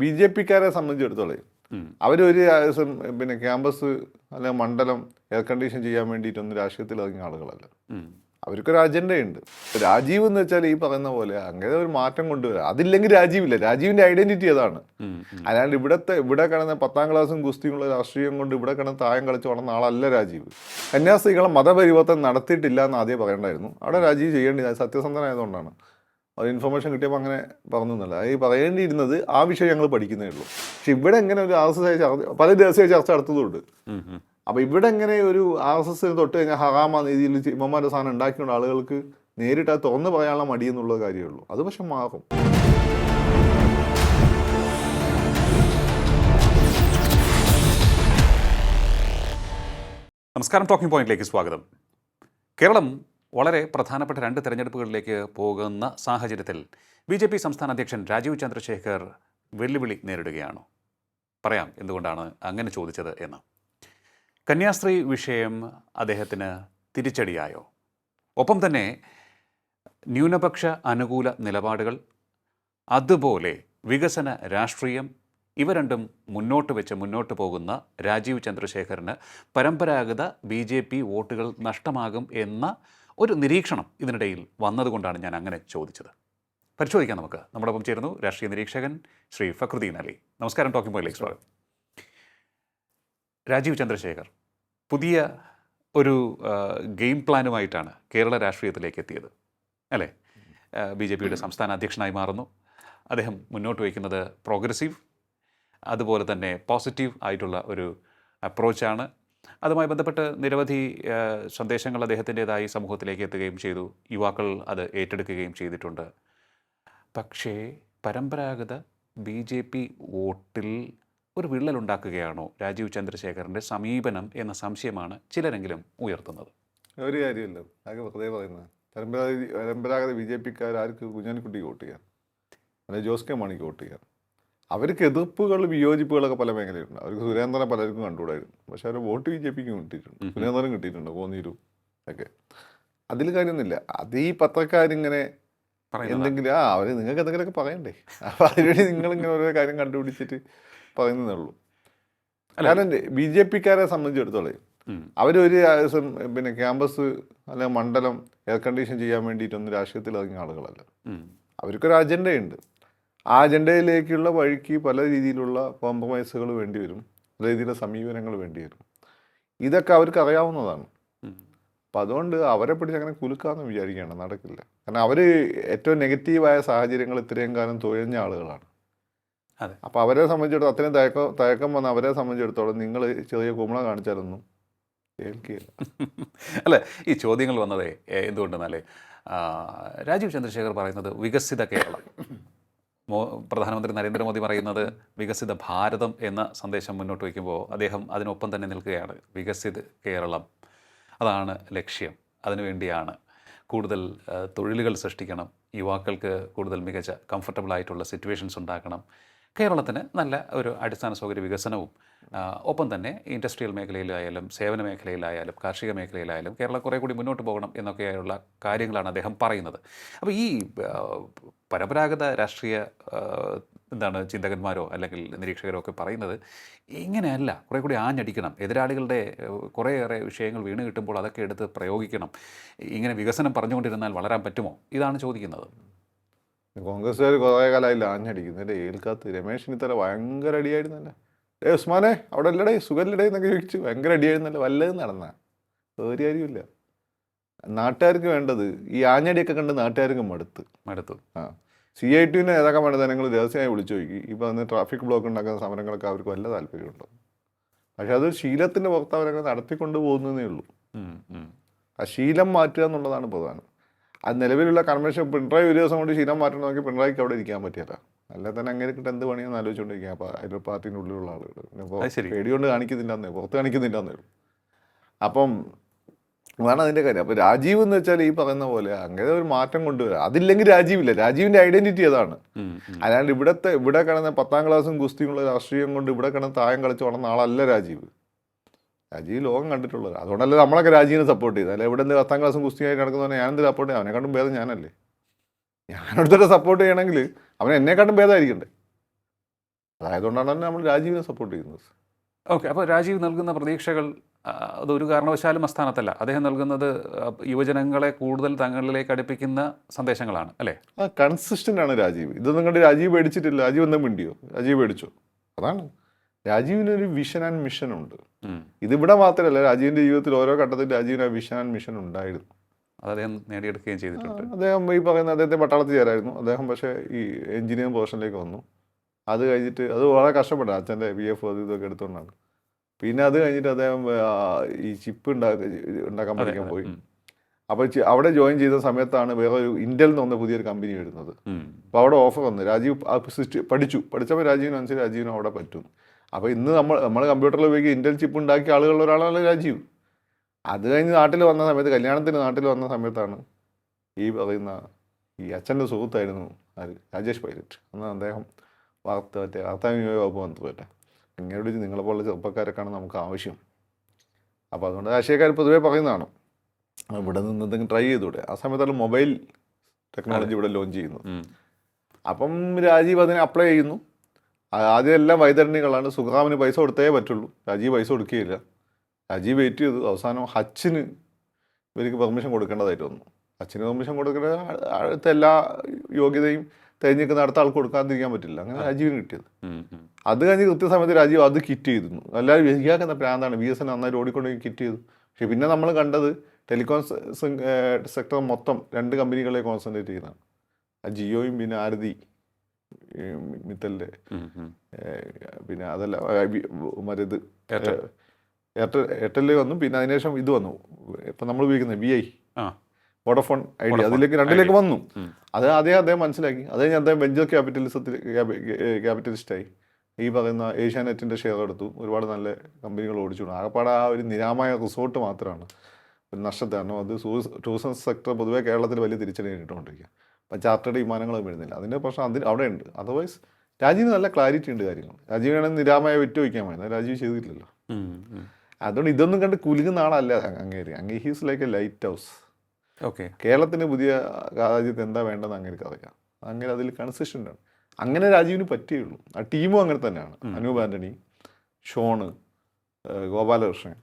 ബി.ജെ.പിക്കാരെ സംബന്ധിച്ചിടത്തോളം അവരൊരു പിന്നെ ക്യാമ്പസ് അല്ലെങ്കിൽ മണ്ഡലം എയർ കണ്ടീഷൻ ചെയ്യാൻ വേണ്ടിയിട്ടൊന്നും രാഷ്ട്രീയത്തിൽ ഇറങ്ങിയ ആളുകളല്ല. അവർക്കൊരു അജണ്ടയുണ്ട്. രാജീവ് എന്ന് വെച്ചാൽ ഈ പറയുന്ന പോലെ അങ്ങനെ ഒരു മാറ്റം കൊണ്ടുവരാം. അതില്ലെങ്കിൽ രാജീവില്ല. രാജീവിന്റെ ഐഡന്റിറ്റി അതാണ്. അല്ലാണ്ട് ഇവിടെ കിടന്ന 10ാം ക്ലാസ്സും കുസ്തിയുള്ള രാഷ്ട്രീയം കൊണ്ട് ഇവിടെ കിടന്ന് തായം കളിച്ച് വളർന്ന ആളല്ല രാജീവ്. കന്യാസ്ത്രീകളെ മതപരിവർത്തനം നടത്തിയിട്ടില്ല എന്ന് ആദ്യം പറയേണ്ടായിരുന്നു. അവിടെ രാജീവ് ചെയ്യേണ്ടത് സത്യസന്ധനായതുകൊണ്ടാണ്. അത് ഇൻഫർമേഷൻ കിട്ടിയപ്പോൾ അങ്ങനെ പറഞ്ഞൊന്നുമല്ല. ഈ പറയേണ്ടിയിരുന്നത് ആ വിഷയം ഞങ്ങൾ പഠിക്കുന്നേ ഉള്ളൂ. പക്ഷെ ഇവിടെ എങ്ങനെ ഒരു പല ദിവസമായ ചർച്ച നടത്തുന്നുണ്ട്. അപ്പോൾ ഇവിടെ എങ്ങനെ ഒരു RSS തൊട്ട് കഴിഞ്ഞാൽ ഹറാമ രീതിയിൽ ഇമ്മമാരുടെ സാധനം ഉണ്ടാക്കിയുള്ള ആളുകൾക്ക് നേരിട്ട് അത് തുറന്ന് പറയാനുള്ള മടി എന്നുള്ള കാര്യമേ ഉള്ളൂ. അത് പക്ഷെ മാറും. നമസ്കാരം, ടോക്കിംഗ് പോയിന്റിലേക്ക് സ്വാഗതം. കേരളം വളരെ പ്രധാനപ്പെട്ട 2 തെരഞ്ഞെടുപ്പുകളിലേക്ക് പോകുന്ന സാഹചര്യത്തിൽ BJP സംസ്ഥാന അധ്യക്ഷൻ രാജീവ് ചന്ദ്രശേഖർ വെല്ലുവിളി നേരിടുകയാണോ? പറയാം എന്തുകൊണ്ടാണ് അങ്ങനെ ചോദിച്ചത് എന്ന്. കന്യാസ്ത്രീ വിഷയം അദ്ദേഹത്തിന് തിരിച്ചടിയായോ? ഒപ്പം തന്നെ ന്യൂനപക്ഷ അനുകൂല നിലപാടുകൾ, അതുപോലെ വികസന രാഷ്ട്രീയം, ഇവ രണ്ടും മുന്നോട്ട് പോകുന്ന രാജീവ് ചന്ദ്രശേഖറിന് പരമ്പരാഗത BJP വോട്ടുകൾ നഷ്ടമാകും എന്ന ഒരു നിരീക്ഷണം ഇതിനിടയിൽ വന്നതുകൊണ്ടാണ് ഞാൻ അങ്ങനെ ചോദിച്ചത്. പരിശോധിക്കാം നമുക്ക്. നമ്മോടൊപ്പം ചേരുന്നു രാഷ്ട്രീയ നിരീക്ഷകൻ ശ്രീ ഫക്രുദ്ദീൻ അലി. നമസ്കാരം, ടോക്കിംഗ് പോയിന്റിലേക്ക് സ്വാഗതം. രാജീവ് ചന്ദ്രശേഖർ പുതിയ ഒരു ഗെയിം പ്ലാനുമായിട്ടാണ് കേരള രാഷ്ട്രീയത്തിലേക്ക് എത്തിയത്, അല്ലേ? BJPയുടെ സംസ്ഥാന അധ്യക്ഷനായി മാറുന്നു. അദ്ദേഹം മുന്നോട്ട് വയ്ക്കുന്നത് പ്രോഗ്രസീവ്, അതുപോലെ തന്നെ പോസിറ്റീവ് ആയിട്ടുള്ള ഒരു അപ്രോച്ചാണ്. അതുമായി ബന്ധപ്പെട്ട് നിരവധി സന്ദേശങ്ങൾ അദ്ദേഹത്തിൻ്റെതായി സമൂഹത്തിലേക്ക് എത്തുകയും ചെയ്തു. യുവാക്കൾ അത് ഏറ്റെടുക്കുകയും ചെയ്തിട്ടുണ്ട്. പക്ഷേ പരമ്പരാഗത BJP വോട്ടിൽ ഒരു വിള്ളലുണ്ടാക്കുകയാണോ രാജീവ് ചന്ദ്രശേഖറിൻ്റെ സമീപനം എന്ന സംശയമാണ് ചിലരെങ്കിലും ഉയർത്തുന്നത്. ഒരു കാര്യമില്ല, ആകെ വെറുതെ പറയുന്നത്. പരമ്പരാഗത BJPക്കാർ ആർക്ക് കുഞ്ഞാലിക്കുട്ടിക്ക് വോട്ട് ചെയ്യാൻ, അല്ലെങ്കിൽ ജോസ് കെ മാണിക്ക് വോട്ട് ചെയ്യാൻ? അവർക്ക് എതിർപ്പുകൾ വിയോജിപ്പുകളൊക്കെ പല മേഖലയുണ്ട്. അവർക്ക് സുരേന്ദ്രനെ പലർക്കും കണ്ടുകൂടായിരുന്നു. പക്ഷെ അവർ വോട്ട് BJPക്ക് കിട്ടിയിട്ടുണ്ട്. സുരേന്ദ്രനും കിട്ടിയിട്ടുണ്ട്, കോന്നീരും ഒക്കെ. അതിൽ കാര്യമൊന്നുമില്ല. അത് ഈ പത്രക്കാരിങ്ങനെ എന്തെങ്കിലും അവർ നിങ്ങൾക്ക് എന്തെങ്കിലുമൊക്കെ പറയണ്ടേ? അപ്പം അതിനുവേണ്ടി നിങ്ങളിങ്ങനെ ഓരോ കാര്യം കണ്ടുപിടിച്ചിട്ട് പറയുന്നതേ ഉള്ളൂ. കാരണം BJPക്കാരെ സംബന്ധിച്ചിടത്തോളം അവരൊരു പിന്നെ ക്യാമ്പസ് അല്ലെങ്കിൽ മണ്ഡലം എയർ കണ്ടീഷൻ ചെയ്യാൻ വേണ്ടിയിട്ടൊന്നും രാഷ്ട്രീയത്തിൽ ഇറങ്ങിയ ആളുകളല്ല. അവർക്കൊരു അജണ്ടയുണ്ട്. ആ അജണ്ടയിലേക്കുള്ള വഴിക്ക് പല രീതിയിലുള്ള കോംപ്രമൈസുകൾ വേണ്ടി വരും, പല രീതിയിലുള്ള സമീപനങ്ങൾ വേണ്ടി വരും. ഇതൊക്കെ അവർക്ക് അറിയാവുന്നതാണ്. അപ്പം അതുകൊണ്ട് അവരെ പിടിച്ച് അങ്ങനെ കുലുക്കാമെന്ന് വിചാരിക്കുകയാണ്, നടക്കില്ല. കാരണം അവർ ഏറ്റവും നെഗറ്റീവായ സാഹചര്യങ്ങൾ ഇത്രയും കാലം തുഴഞ്ഞ ആളുകളാണ്. അതെ. അപ്പോൾ അവരെ സംബന്ധിച്ചിടത്തോളം അത്രയും തയക്കം വന്ന് അവരെ സംബന്ധിച്ചിടത്തോളം നിങ്ങൾ ചെറിയ കുമ്പള കാണിച്ചാലൊന്നും കേൾക്കുകയില്ല. അല്ല, ഈ ചോദ്യങ്ങൾ വന്നതേ എന്തുകൊണ്ടെന്നാലേ രാജീവ് ചന്ദ്രശേഖർ പറയുന്നത് വികസിത കേരളം, പ്രധാനമന്ത്രി നരേന്ദ്രമോദി പറയുന്നത് വികസിത ഭാരതം എന്ന സന്ദേശം മുന്നോട്ട് വയ്ക്കുമ്പോൾ അദ്ദേഹം അതിനൊപ്പം തന്നെ നിൽക്കുകയാണ്. വികസിത കേരളം, അതാണ് ലക്ഷ്യം. അതിനുവേണ്ടിയാണ് കൂടുതൽ തൊഴിലുകൾ സൃഷ്ടിക്കണം, യുവാക്കൾക്ക് കൂടുതൽ മികച്ച കംഫർട്ടബിളായിട്ടുള്ള സിറ്റുവേഷൻസ് ഉണ്ടാക്കണം, കേരളത്തിന് നല്ല ഒരു അടിസ്ഥാന സൗകര്യ വികസനവും, ഒപ്പം തന്നെ ഇൻഡസ്ട്രിയൽ മേഖലയിലായാലും സേവന മേഖലയിലായാലും കാർഷിക മേഖലയിലായാലും കേരളം കുറേ കൂടി മുന്നോട്ട് പോകണം എന്നൊക്കെയുള്ള കാര്യങ്ങളാണ് അദ്ദേഹം പറയുന്നത്. അപ്പോൾ ഈ പരമ്പരാഗത രാഷ്ട്രീയ ചിന്തകന്മാരോ അല്ലെങ്കിൽ നിരീക്ഷകരോ ഒക്കെ പറയുന്നത് ഇങ്ങനെയല്ല, കുറേ കൂടി ആഞ്ഞടിക്കണം, എതിരാളികളുടെ കുറേയേറെ വിഷയങ്ങൾ വീണ് കിട്ടുമ്പോൾ അതൊക്കെ എടുത്ത് പ്രയോഗിക്കണം, ഇങ്ങനെ വികസനം പറഞ്ഞുകൊണ്ടിരുന്നാൽ വളരാൻ പറ്റുമോ? ഇതാണ് ചോദിക്കുന്നത്. കോൺഗ്രസ്സുകാർ കുറേ കാലമായില്ല ആഞ്ഞടിക്കുന്നത്. ഏൽക്കാത്ത രമേശ് ചെന്നിത്തല ഭയങ്കര അടിയായിരുന്നല്ലേ. ഉസ്മാനെ അവിടെ അല്ലടേ, സുഖല്ലടേ എന്നൊക്കെ ചോദിച്ചു ഭയങ്കര അടിയായിരുന്നല്ലേ. വല്ലതും നടന്ന ഒരു കാര്യമില്ല. നാട്ടുകാർക്ക് വേണ്ടത് ഈ ആഞ്ഞടിയൊക്കെ കണ്ട് നാട്ടുകാർക്ക് മടുത്തു. CITനെ ഏതൊക്കെ വേണ്ടത് നിങ്ങൾ രഹസ്യമായി വിളിച്ചു നോക്കി. ഇപ്പം അന്ന് ട്രാഫിക് ബ്ലോക്ക് ഉണ്ടാക്കുന്ന സമരങ്ങളൊക്കെ അവർക്ക് വല്ല താല്പര്യമുണ്ടോ? പക്ഷെ അത് ശീലത്തിൻ്റെ പുറത്ത് അവരൊക്കെ നടത്തിക്കൊണ്ട് പോകുന്നതേ ഉള്ളൂ. ആ ശീലം മാറ്റുക എന്നുള്ളതാണ് പ്രധാനം. അത് നിലവിലുള്ള കൺവെൻഷൻ പിണറായി ഒരു ദിവസം കൊണ്ട് ശീലം മാറ്റണമെങ്കിൽ പിണറായിക്ക് അവിടെ ഇരിക്കാൻ പറ്റില്ല. അല്ലെ തന്നെ അങ്ങനെ കിட்ட എന്ത് പണിയാന്ന് ആലോചിച്ചുകൊണ്ടിരിക്കുക. അപ്പോൾ അതിൽ പാർട്ടിൻ്റെ ഉള്ളിലുള്ള ആളുകൾ ഇപ്പോൾ പേടികൊണ്ട് കാണിക്കുന്നില്ലെന്നേ, പുറത്ത് കാണിക്കുന്നില്ലെന്നേ ഉള്ളൂ. അപ്പം അതാണ് അതിൻ്റെ കാര്യം. അപ്പോൾ രാജീവ് എന്ന് വെച്ചാൽ ഈ പറയുന്ന പോലെ അങ്ങനെ ഒരു മാറ്റം കൊണ്ടുവരാം. അതില്ലെങ്കിൽ രാജീവില്ല. രാജീവിൻ്റെ ഐഡന്റിറ്റി അതാണ്. അല്ലാണ്ട് ഇവിടെ കിടന്ന 10ാം ക്ലാസ്സും കുസ്തിയുള്ള രാഷ്ട്രീയം കൊണ്ട് ഇവിടെ കിടന്ന് തായം കളിച്ച് വളർന്ന ആളല്ല രാജീവ്. രാജീവ് ലോകം കണ്ടിട്ടുള്ളത്. അതുകൊണ്ടല്ലേ നമ്മളൊക്കെ രാജീവിനെ സപ്പോർട്ട് ചെയ്തത്. അല്ലെ ഇവിടെ 10ാം ക്ലാസ്സും കുസ്തിയായിട്ട് നടക്കുന്നവനെ ഞാനെന്ത് സപ്പോർട്ട് ചെയ്യാം? അവനെക്കാട്ടും ഭേദം ഞാനല്ലേ. ഞാനെടുത്തിട്ട് സപ്പോർട്ട് ചെയ്യണമെങ്കിൽ അവൻ എന്നെക്കാട്ടും ഭേദമായിരിക്കണ്ടേ. അതായതുകൊണ്ടാണ് തന്നെ നമ്മൾ രാജീവിനെ സപ്പോർട്ട് ചെയ്യുന്നത്. ഓക്കെ, അപ്പോൾ രാജീവ് നൽകുന്ന പ്രതീക്ഷകൾ അതൊരു കാരണവശാലും അസ്ഥാനത്തല്ല. അദ്ദേഹം നൽകുന്നത് യുവജനങ്ങളെ കൂടുതൽ തങ്ങളിലേക്ക് അടുപ്പിക്കുന്ന സന്ദേശങ്ങളാണ് അല്ലേ? കൺസിസ്റ്റൻ്റ് ആണ് രാജീവ്. ഇതൊന്നും കണ്ട് രാജീവ് പേടിച്ചിട്ടില്ല. രാജീവ് എന്താ മിണ്ടിയോ? രാജീവ് പേടിച്ചോ? അതാണ് രാജീവിനൊരു വിഷൻ ആൻഡ് മിഷൻ ഉണ്ട്. ഇതിവിടെ മാത്രമല്ല, രാജീവിൻ്റെ ജീവിതത്തിൽ ഓരോ ഘട്ടത്തിൽ രാജീവിന് ആ വിഷൻ ആൻഡ് മിഷൻ ഉണ്ടായിരുന്നു. അത് അദ്ദേഹം നേടിയെടുക്കുകയും ചെയ്തിട്ടുണ്ട്. അദ്ദേഹം ഈ പറയുന്ന അദ്ദേഹത്തെ പട്ടാളത്തിൽ ചേരായിരുന്നു. അദ്ദേഹം പക്ഷേ ഈ എഞ്ചിനീയറിംഗ് പ്രൊഫഷനിലേക്ക് വന്നു. അത് കഴിഞ്ഞിട്ട് അത് വളരെ കഷ്ടപ്പെട്ടു. അച്ഛൻ്റെ PF അത് ഇതൊക്കെ എടുത്തുകൊണ്ടാണ്. പിന്നെ അത് കഴിഞ്ഞിട്ട് അദ്ദേഹം ഈ ചിപ്പ് ഉണ്ടാക്കാൻ പഠിക്കാൻ പോയി. അപ്പോൾ അവിടെ ജോയിൻ ചെയ്ത സമയത്താണ് വേറെ ഒരു ഇന്റൽ എന്ന് പറഞ്ഞ പുതിയൊരു കമ്പനി വരുന്നത്. അപ്പോൾ അവിടെ ഓഫർ വന്നു. രാജീവ് പഠിച്ചപ്പോൾ രാജീവിനനുസരിച്ച് രാജീവിനും അവിടെ പറ്റും. അപ്പോൾ ഇന്ന് നമ്മൾ കമ്പ്യൂട്ടറിൽ ഉപയോഗിക്കുക ഇന്റൽ ചിപ്പ് ഉണ്ടാക്കിയ ആളുകളിൽ ഒരാളാണ് രാജീവ്. അത് കഴിഞ്ഞ് നാട്ടിൽ വന്ന സമയത്ത്, കല്യാണത്തിന് നാട്ടിൽ വന്ന സമയത്താണ് ഈ പറയുന്ന ഈ അച്ഛൻ്റെ സുഹൃത്തായിരുന്നു രാജേഷ് പൈലറ്റ്. അന്ന് അദ്ദേഹം വാർത്താവിനിമയ വകുപ്പ് മന്ത്രിയല്ലേ. ഇങ്ങനെ വിളിച്ച് നിങ്ങളെപ്പോലുള്ള ചെറുപ്പക്കാരൊക്കെയാണ് നമുക്ക് ആവശ്യം. അപ്പോൾ അതുകൊണ്ട് രാഷ്ട്രീയക്കാർ പൊതുവേ പറയുന്നതാണ് ഇവിടെ നിന്ന് എന്തെങ്കിലും ട്രൈ ചെയ്തൂടെ. ആ സമയത്താണ് മൊബൈൽ ടെക്നോളജി ഇവിടെ ലോഞ്ച് ചെയ്യുന്നത്. അപ്പം രാജീവ് അതിനെ അപ്ലൈ ചെയ്യുന്നു. ആദ്യം എല്ലാം വൈതരണികളാണ്. സുഖറാമിന് പൈസ കൊടുത്തേ പറ്റുള്ളൂ. രാജീവ് പൈസ കൊടുക്കുകയില്ല. രാജീവ് വെയിറ്റ് ചെയ്തു. അവസാനം ഹച്ചിന് ഇവർക്ക് പെർമിഷൻ കൊടുക്കേണ്ടതായിട്ട് വന്നു. ഹച്ചിന് പെർമിഷൻ കൊടുക്കേണ്ട അടുത്ത എല്ലാ യോഗ്യതയും തിരഞ്ഞെടുക്കുന്ന അടുത്ത ആൾക്ക് കൊടുക്കാതിരിക്കാൻ പറ്റില്ല. അങ്ങനെ രാജീവിന് കിട്ടിയത്. അത് കഴിഞ്ഞ് കൃത്യസമയത്ത് രാജീവ് അത് കിറ്റ് ചെയ്തിരുന്നു. എല്ലാവരും ഇയാൾക്കെന്ന പ്രാന്താണ്, BSNL നന്നായിട്ട് ഓടിക്കൊണ്ട് കിറ്റ് ചെയ്തു. പക്ഷെ പിന്നെ നമ്മൾ കണ്ടത് ടെലികോം സെക്ടർ മൊത്തം 2 കമ്പനികളെ കോൺസെൻട്രേറ്റ് ചെയ്യുന്നതാണ്. ജിയോയും പിന്നെ ആരതി മിത്തലിൻ്റെ, പിന്നെ അതല്ല മറ്റേത് എയർടെൽ വന്നു. പിന്നെ അതിനുശേഷം ഇത് വന്നു, ഇപ്പം നമ്മൾ ഉപയോഗിക്കുന്നത് VI, വോഡഫോൺ ഐഡിയ, അതിലേക്ക് 2ലേക്ക് വന്നു. അത് അദ്ദേഹം മനസ്സിലാക്കി. അത് കഴിഞ്ഞ് അദ്ദേഹം വെഞ്ചർ ക്യാപിറ്റലിസ്റ്റായി. ഈ പറയുന്ന ഏഷ്യാനെറ്റിൻ്റെ ഷെയർ എടുത്തു. ഒരുപാട് നല്ല കമ്പനികൾ ഓടിച്ചു. ആകപ്പാടെ ആ ഒരു നിരാമായ റിസോർട്ട് മാത്രമാണ് ഒരു നഷ്ടത്തെ. കാരണം അത് ടൂറിസം സെക്ടർ പൊതുവേ കേരളത്തിൽ വലിയ തിരിച്ചടി നേരിട്ടുകൊണ്ടിരിക്കുക. അപ്പം ചാർട്ടേഡ് വിമാനങ്ങളും വരുന്നില്ല. അതിൻ്റെ പ്രശ്നം അവിടെ ഉണ്ട്. അതർവൈസ് രാജീവിന് നല്ല ക്ലാരിറ്റി ഉണ്ട് കാര്യങ്ങൾ. രാജീവ് വേണമെങ്കിൽ നിരാമായ വെറ്റ് വയ്ക്കാൻ വേണ്ടി രാജീവ് ചെയ്തിട്ടില്ലല്ലോ. അതുകൊണ്ട് ഇതൊന്നും കണ്ട് കുലുങ്ങുന്ന ആളല്ല അങ്ങേര് he's like A light house. Okay, കേരളത്തിന് പുതിയ രാജ്യത്ത് എന്താ വേണ്ടതെന്ന് അങ്ങേർക്ക് അറിയാം. അങ്ങനെ അതിൽ കൺസിസ്റ്റൻ്റ് ആണ്. അങ്ങനെ രാജീവിന് പറ്റിയുള്ളൂ. ആ ടീമും അങ്ങനെ തന്നെയാണ്. അനൂപ് ആൻ്റണി, ഷോണ്, ഗോപാലകൃഷ്ണൻ,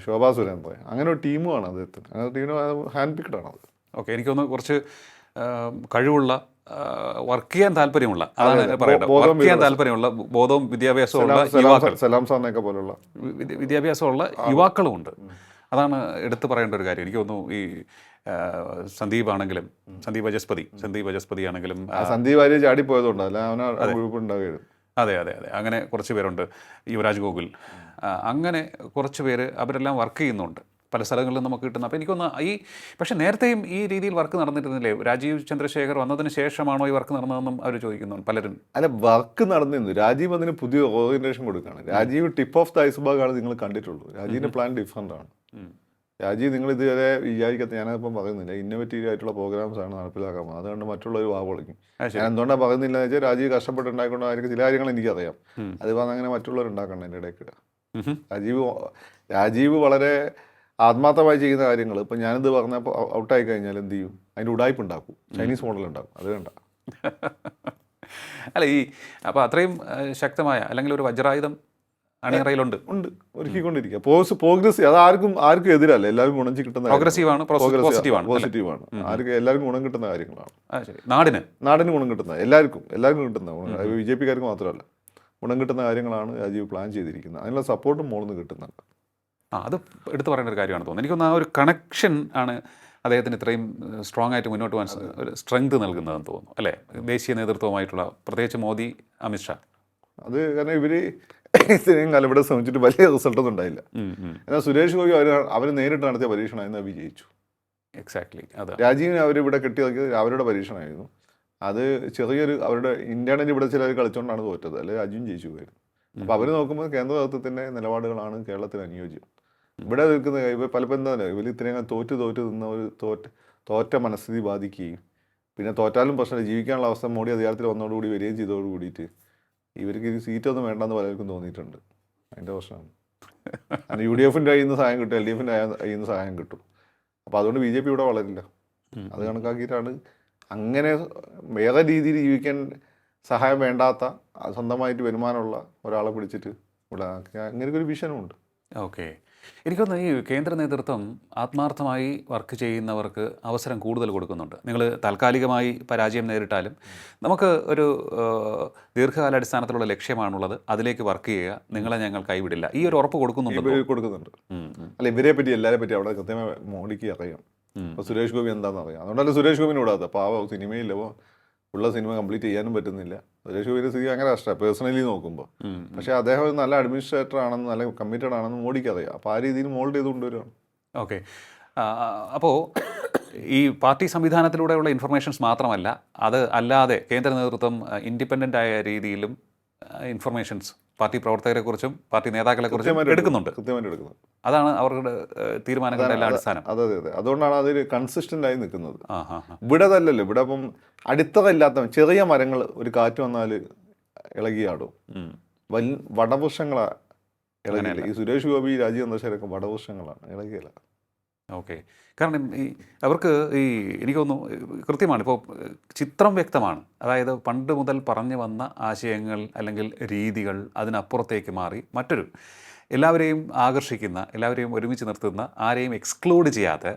ശോഭാ സുരേന്ദ്രൻ, അങ്ങനെ ഒരു ടീമുമാണ് അദ്ദേഹത്തിന്. അങ്ങനെ ടീമിന് ഹാൻഡ് പിക്ഡ് ആണ് അത്. ഓക്കെ, എനിക്കൊന്ന് കുറച്ച് കഴിവുള്ള, വർക്ക് ചെയ്യാൻ താല്പര്യമുള്ള, വർക്ക് ചെയ്യാൻ താല്പര്യമുള്ള, ബോധവും വിദ്യാഭ്യാസമുള്ള യുവാക്കൾ, സലാം സാറിനെയൊക്കെ പോലുള്ള വിദ്യാഭ്യാസമുള്ള യുവാക്കളും ഉണ്ട്. അതാണ് എടുത്തു പറയേണ്ട ഒരു കാര്യം. എനിക്ക് തോന്നുന്നു ഈ സന്ദീപ് വചസ്പതി ആണെങ്കിലും സന്ദീപ് വാര്യ ചാടിപ്പോയതുകൊണ്ട് അല്ല ഉണ്ടാവുകയായിരുന്നു. അതെ, അങ്ങനെ കുറച്ച് പേരുണ്ട്. യുവരാജ് ഗോകുൽ, അങ്ങനെ കുറച്ച് പേര്, അവരെല്ലാം വർക്ക് ചെയ്യുന്നുണ്ട് പല സ്ഥലങ്ങളിലും നമുക്ക് കിട്ടുന്ന. അപ്പോൾ എനിക്കൊന്ന് പക്ഷേ നേരത്തെയും ഈ രീതിയിൽ വർക്ക് നടന്നിരുന്നില്ലേ? രാജീവ് ചന്ദ്രശേഖർ വന്നതിന് ശേഷമാണോ ഈ വർക്ക് നടന്നതെന്നും അവർ ചോദിക്കുന്നു പലരും. അല്ല, വർക്ക് നടന്നിരുന്നു. രാജീവ് അതിന് പുതിയ ഓറിയന്റേഷൻ കൊടുക്കുകയാണ്. Rajeev tip of the iceberg ആണ് നിങ്ങൾ കണ്ടിട്ടുള്ളൂ. രാജീവിൻ്റെ പ്ലാൻ ഡിഫറൻ്റ് ആണ്. രാജീവ് നിങ്ങൾ ഇതുവരെ വിചാരിക്കത്തെ, ഞാനിപ്പം പറയുന്നില്ല, ഇന്നോവേറ്റീവ് ആയിട്ടുള്ള പ്രോഗ്രാംസ് ആണ് നടപ്പിലാക്കാൻ പോകുന്നത്. അതുകൊണ്ട് മറ്റുള്ളവർ പൊളിക്കും. ഞാൻ എന്തുകൊണ്ടാണ് പറയുന്നില്ല എന്ന് വെച്ചാൽ രാജീവ് കഷ്ടപ്പെട്ടുണ്ടായിക്കൊണ്ടായിരിക്കും ചില കാര്യങ്ങൾ എനിക്കറിയാം. അത് പറഞ്ഞാൽ അങ്ങനെ മറ്റുള്ളവർ ഉണ്ടാക്കണം എൻ്റെ ഇടയ്ക്ക്. രാജീവ് വളരെ ആത്മാർത്ഥമായി ചെയ്യുന്ന കാര്യങ്ങൾ. ഇപ്പം ഞാനിത് പറഞ്ഞപ്പോൾ ഔട്ടായി കഴിഞ്ഞാൽ എന്ത് ചെയ്യും? അതിൻ്റെ ഉടായ്പ ഉണ്ടാക്കും, ചൈനീസ് മോഡൽ ഉണ്ടാക്കും. അത് വേണ്ട. അല്ല, അപ്പോൾ അത്രയും ശക്തമായ അല്ലെങ്കിൽ ഒരു വജ്രായുധം അണിയറയിലുണ്ട്, ഒരുക്കിക്കൊണ്ടിരിക്കുക. പ്രോഗ്രസീവ്, അത് ആർക്കും എതിരല്ല. എല്ലാവർക്കും ഗുണം കിട്ടുന്ന പോസിറ്റീവാണ്. എല്ലാവർക്കും ഗുണം കിട്ടുന്ന കാര്യങ്ങളാണ്. നാടിന് ഗുണം കിട്ടുന്ന എല്ലാവർക്കും കിട്ടുന്ന, BJPക്കാർക്ക് മാത്രമല്ല, ഗുണം കിട്ടുന്ന കാര്യങ്ങളാണ് രാജീവ് പ്ലാൻ ചെയ്തിരിക്കുന്നത്. അതിനുള്ള സപ്പോർട്ടും മോളിൽ കിട്ടുന്നുണ്ട്. അത് എടുത്തു പറയേണ്ട ഒരു കാര്യമാണ് തോന്നുന്നത്. എനിക്കൊന്ന് ആ ഒരു കണക്ഷൻ ആണ് അദ്ദേഹത്തിന് ഇത്രയും സ്ട്രോങ് ആയിട്ട് മുന്നോട്ട് പോകാൻ ഒരു സ്ട്രെങ്ത് നൽകുന്നതെന്ന് തോന്നുന്നു അല്ലേ? ദേശീയ നേതൃത്വമായിട്ടുള്ള, പ്രത്യേകിച്ച് മോദി, അമിത്ഷാ. അത് കാരണം ഇവർ ഇത്രയും കാലം ഇവിടെ ശ്രമിച്ചിട്ട് വലിയ റിസൾട്ടൊന്നും ഉണ്ടായില്ല. എന്നാൽ സുരേഷ് ഗോപി അവർ നേരിട്ട് നടത്തിയ പരീക്ഷണമായിരുന്നു, വിജയിച്ചു. എക്സാക്ട്ലി. അത് രാജീവിനെ അവരിവിടെ കെട്ടിയാക്കിയത് അവരുടെ പരീക്ഷണമായിരുന്നു. അത് ചെറിയൊരു അവരുടെ ഇന്ത്യയുടെ ഇവിടെ ചിലർ കളിച്ചുകൊണ്ടാണ് തോറ്റത്. അല്ലെ രാജീവും ജയിച്ചു പോയിരുന്നു. അപ്പോൾ അവർ നോക്കുമ്പോൾ കേന്ദ്ര നേതൃത്വത്തിൻ്റെ നിലപാടുകളാണ് കേരളത്തിന് അനുയോജ്യം. ഇവിടെ നിൽക്കുന്ന പലപ്പോൾ എന്താ ഇവർ ഇത്രയും തോറ്റ് നിന്ന ഒരു തോറ്റ മനസ്ഥിതി ബാധിക്കുകയും പിന്നെ തോറ്റാലും പ്രശ്നമില്ല, ജീവിക്കാനുള്ള അവസ്ഥ മോഡി അധികാരത്തിൽ വന്നതോടുകൂടി വരികയും ചെയ്തതോട് കൂടിയിട്ട് ഇവർക്ക് ഈ സീറ്റൊന്നും വേണ്ടെന്ന് പലർക്കും തോന്നിയിട്ടുണ്ട്. അതിൻ്റെ പ്രശ്നമാണ്. കാരണം UDFൻ്റെ കയ്യിൽ നിന്ന് സഹായം കിട്ടും, LDFൻ്റെ കയ്യിൽ നിന്ന് സഹായം കിട്ടും. അപ്പോൾ അതുകൊണ്ട് BJP ഇവിടെ വളരില്ല. അത് കണക്കാക്കിയിട്ടാണ് അങ്ങനെ വേറെ രീതിയിൽ ജീവിക്കാൻ സഹായം വേണ്ടാത്ത സ്വന്തമായിട്ട് വരുമാനമുള്ള ഒരാളെ പിടിച്ചിട്ട് ഇവിടെ ആക്കുക. അങ്ങനെ ഒരു വിഷനുമുണ്ട്. ഓക്കെ. എനിക്കൊന്ന് ഈ കേന്ദ്ര നേതൃത്വം ആത്മാർത്ഥമായി വർക്ക് ചെയ്യുന്നവർക്ക് അവസരം കൂടുതൽ കൊടുക്കുന്നുണ്ട്. നിങ്ങൾ താൽക്കാലികമായി പരാജയം നേരിട്ടാലും നമുക്ക് ഒരു ദീർഘകാലാടിസ്ഥാനത്തിലുള്ള ലക്ഷ്യമാണുള്ളത്, അതിലേക്ക് വർക്ക് ചെയ്യുക, നിങ്ങളെ ഞങ്ങൾ കൈവിടില്ല, ഈ ഒരു ഉറപ്പ് കൊടുക്കുന്നുണ്ട്. കൊടുക്കുന്നുണ്ട്. അല്ല, ഇവരെ പറ്റി എല്ലാവരെ പറ്റി അവിടെ കൃത്യമായി മോഡിക്ക് അറിയാം. അപ്പോൾ സുരേഷ് ഗോപി എന്താണെന്ന് അറിയാം. അതുകൊണ്ടല്ല സുരേഷ് ഗോപിനെ വിടാത്ത. പാവം സിനിമയില്ല, അപ്പോൾ ഉള്ള സിനിമ കംപ്ലീറ്റ് ചെയ്യാനും പറ്റുന്നില്ല. സുരേഷ് ഗോപിയുടെ സ്ഥിതി അങ്ങനെ കഷ്ടമാണ് പേഴ്സണലി നോക്കുമ്പോൾ. പക്ഷേ അദ്ദേഹം ഒരു നല്ല അഡ്മിനിസ്ട്രേറ്റർ ആണെന്ന്, നല്ല കമ്മിറ്റഡ് ആണെന്ന് മോഡിക്ക് അറിയാം. അപ്പോൾ ആ രീതിയിൽ മോൾഡ് ചെയ്ത് കൊണ്ടുവരികയാണ്. ഓക്കെ. അപ്പോൾ ഈ പാർട്ടി സംവിധാനത്തിലൂടെയുള്ള ഇൻഫർമേഷൻസ് മാത്രമല്ല, അത് അല്ലാതെ കേന്ദ്ര നേതൃത്വം ഇൻഡിപെൻഡൻ്റ് ആയ രീതിയിലും ഇൻഫർമേഷൻസ് പാർട്ടി പ്രവർത്തകരെക്കുറിച്ചും പാർട്ടി നേതാക്കളെക്കുറിച്ചും എടുക്കുന്നുണ്ട്. കൃത്യമായിട്ട് എടുക്കുന്നത്. അതാണ് അവരുടെ തീരുമാനങ്ങളുടെ എല്ലാം അടിസ്ഥാനം. അതെ അതെ അതെ. അതുകൊണ്ടാണ് അതിൽ കൺസിസ്റ്റൻ്റ് ആയി നിൽക്കുന്നത്. ഇവിടെ അതല്ലല്ലോ. ഇവിടെ ഇപ്പം അടിത്തറയില്ലാത്ത ചെറിയ മരങ്ങൾ ഒരു കാറ്റ് വന്നാൽ ഇളകിയാടും. വടവൃക്ഷങ്ങളാണ് ഇളകിയില്ല. ഈ സുരേഷ് ഗോപി, രാജീവ് ചന്ദ്രശേഖരൊക്കെ വടവൃക്ഷങ്ങളാണ്, ഇളകിയില്ല. ഓക്കെ. കാരണം അവർക്ക് എനിക്ക് തോന്നുന്നു കൃത്യമാണ്. ഇപ്പോൾ ചിത്രം വ്യക്തമാണ്. അതായത് പണ്ട് മുതൽ പറഞ്ഞു വന്ന ആശയങ്ങൾ അല്ലെങ്കിൽ രീതികൾ അതിനപ്പുറത്തേക്ക് മാറി മറ്റൊരു എല്ലാവരെയും ആകർഷിക്കുന്ന, എല്ലാവരെയും ഒരുമിച്ച് നിർത്തുന്ന, ആരെയും എക്സ്ക്ലൂഡ് ചെയ്യാതെ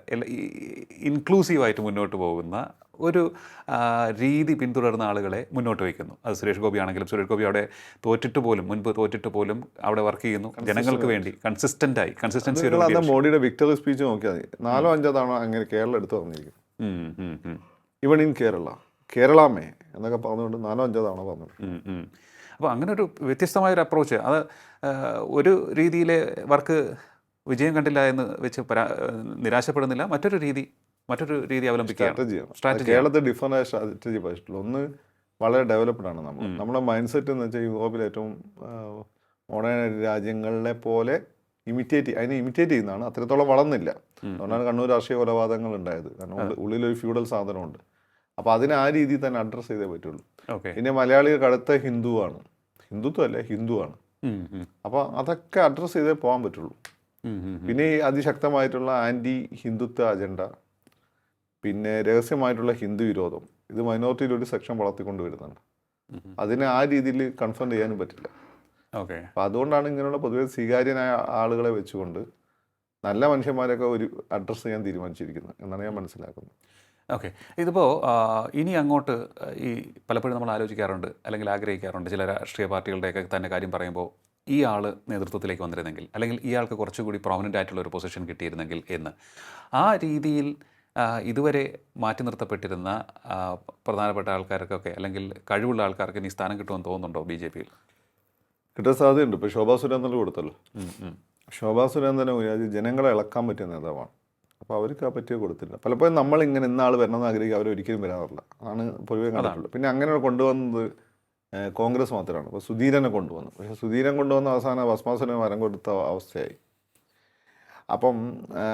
ഇൻക്ലൂസീവായിട്ട് മുന്നോട്ട് പോകുന്ന ഒരു രീതി പിന്തുടർന്ന ആളുകളെ മുന്നോട്ട് വയ്ക്കുന്നു. അത് സുരേഷ് ഗോപി ആണെങ്കിലും, സുരേഷ് ഗോപി അവിടെ മുൻപ് തോറ്റിട്ട് പോലും അവിടെ വർക്ക് ചെയ്യുന്നു ജനങ്ങൾക്ക് വേണ്ടി. കൺസിസ്റ്റൻസി. മോഡിയുടെ വിക്ടറി സ്പീച്ച് നോക്കിയാൽ 4-5 തവണ അങ്ങനെ കേരളം എടുത്തു പറഞ്ഞിരിക്കും. ഇവൺ ഇൻ കേരളമേ എന്നൊക്കെ പറഞ്ഞുകൊണ്ട് 4-5 തവണ പറഞ്ഞു. അപ്പോൾ അങ്ങനെ ഒരു വ്യത്യസ്തമായൊരു അപ്രോച്ച്, അത് ഒരു രീതിയിലെ വർക്ക് വിജയം കണ്ടില്ല എന്ന് വെച്ച് നിരാശപ്പെടുന്നില്ല. മറ്റൊരു രീതി അവലംബിക്കുകയാണ്. സ്ട്രാറ്റജി. കേരളത്തിൽ ഡിഫറൻ്റ് ആയ സ്ട്രാറ്റജി പഠിച്ചിട്ടുള്ളൂ. ഒന്ന്, വളരെ ഡെവലപ്ഡ് ആണ് നമ്മുടെ മൈൻഡ് സെറ്റ് എന്ന് വെച്ചാൽ യൂറോപ്പിലെ ഏറ്റവും മോഡേൺ രാജ്യങ്ങളെ പോലെ അതിനെ ഇമിറ്റേറ്റ് ചെയ്യുന്നതാണ്. അത്രത്തോളം വളർന്നില്ല. അതുകൊണ്ടാണ് കണ്ണൂർ രാഷ്ട്രീയ കൊലപാതകങ്ങൾ ഉണ്ടായത്. കാരണം ഉള്ളിലൊരു ഫ്യൂഡൽ സാധനമുണ്ട്. അപ്പോൾ അതിനെ ആ രീതിയിൽ തന്നെ അഡ്രസ്സ് ചെയ്തേ പറ്റുള്ളൂ. പിന്നെ മലയാളികൾക്ക് അടുത്ത ഹിന്ദുവാണ്, ഹിന്ദുത്വമല്ല ഹിന്ദുവാണ്. അപ്പോൾ അതൊക്കെ അഡ്രസ്സ് ചെയ്തേ പോകാൻ പറ്റുള്ളൂ. പിന്നെ ഈ അതിശക്തമായിട്ടുള്ള ആൻറ്റി ഹിന്ദുത്വ അജണ്ട, പിന്നെ രഹസ്യമായിട്ടുള്ള ഹിന്ദു വിരോധം, ഇത് മൈനോറിറ്റിയിൽ ഒരു സെക്ഷൻ വളർത്തിക്കൊണ്ട് വരുന്നുണ്ട്. അതിനെ ആ രീതിയിൽ കൺഫ്രണ്ട് ചെയ്യാനും പറ്റില്ല. ഓക്കെ. അപ്പോൾ അതുകൊണ്ടാണ് ഇങ്ങനെയുള്ള പൊതുവെ സ്വീകാര്യനായ ആളുകളെ വെച്ചുകൊണ്ട് നല്ല മനുഷ്യന്മാരൊക്കെ ഒരു അഡ്രസ്സ് ചെയ്യാൻ തീരുമാനിച്ചിരിക്കുന്നത് എന്നാണ് ഞാൻ മനസ്സിലാക്കുന്നത്. ഓക്കെ. ഇതിപ്പോൾ ഇനി അങ്ങോട്ട് പലപ്പോഴും നമ്മൾ ആലോചിക്കാറുണ്ട് അല്ലെങ്കിൽ ആഗ്രഹിക്കാറുണ്ട്, ചില രാഷ്ട്രീയ പാർട്ടികളുടെയൊക്കെ തന്നെ കാര്യം പറയുമ്പോൾ, ഈ ആൾ നേതൃത്വത്തിലേക്ക് വന്നിരുന്നെങ്കിൽ, അല്ലെങ്കിൽ ഇയാൾക്ക് കുറച്ചുകൂടി പ്രോമിനൻ്റ് ആയിട്ടുള്ള ഒരു പൊസിഷൻ കിട്ടിയിരുന്നെങ്കിൽ എന്ന്. ആ രീതിയിൽ ഇതുവരെ മാറ്റി നിർത്തപ്പെട്ടിരുന്ന പ്രധാനപ്പെട്ട ആൾക്കാർക്കൊക്കെ, അല്ലെങ്കിൽ കഴിവുള്ള ആൾക്കാർക്ക് ഇനി സ്ഥാനം കിട്ടുമെന്ന് തോന്നുന്നുണ്ടോ BJP-യിൽ? കിട്ടാൻ സാധ്യതയുണ്ട്. ഇപ്പോൾ ശോഭാ സുരേന്ദ്രൻ കൊടുത്തല്ലോ. ശോഭാ സുരേന്ദ്രനെ ജനങ്ങളെ ഇളക്കാൻ പറ്റിയ നേതാവാണ്. അപ്പോൾ അവർക്ക് ആ പറ്റിയ കൊടുത്തില്ല. പലപ്പോഴും നമ്മളിങ്ങനെ ഇന്നാൾ വരണമെന്ന് ആഗ്രഹിക്കുക, അവരൊരിക്കലും വരാറില്ല. അതാണ് പൊതുവെ കണ്ടിട്ടുള്ളത്. പിന്നെ അങ്ങനെ കൊണ്ടുവന്നത് കോൺഗ്രസ് മാത്രമാണ്. അപ്പോൾ സുധീരനെ കൊണ്ടുവന്നു. പക്ഷേ സുധീരൻ കൊണ്ടുവന്ന അവസാനം ഭസ്മാസുരനെ വരം കൊടുത്ത അവസ്ഥയായി. അപ്പം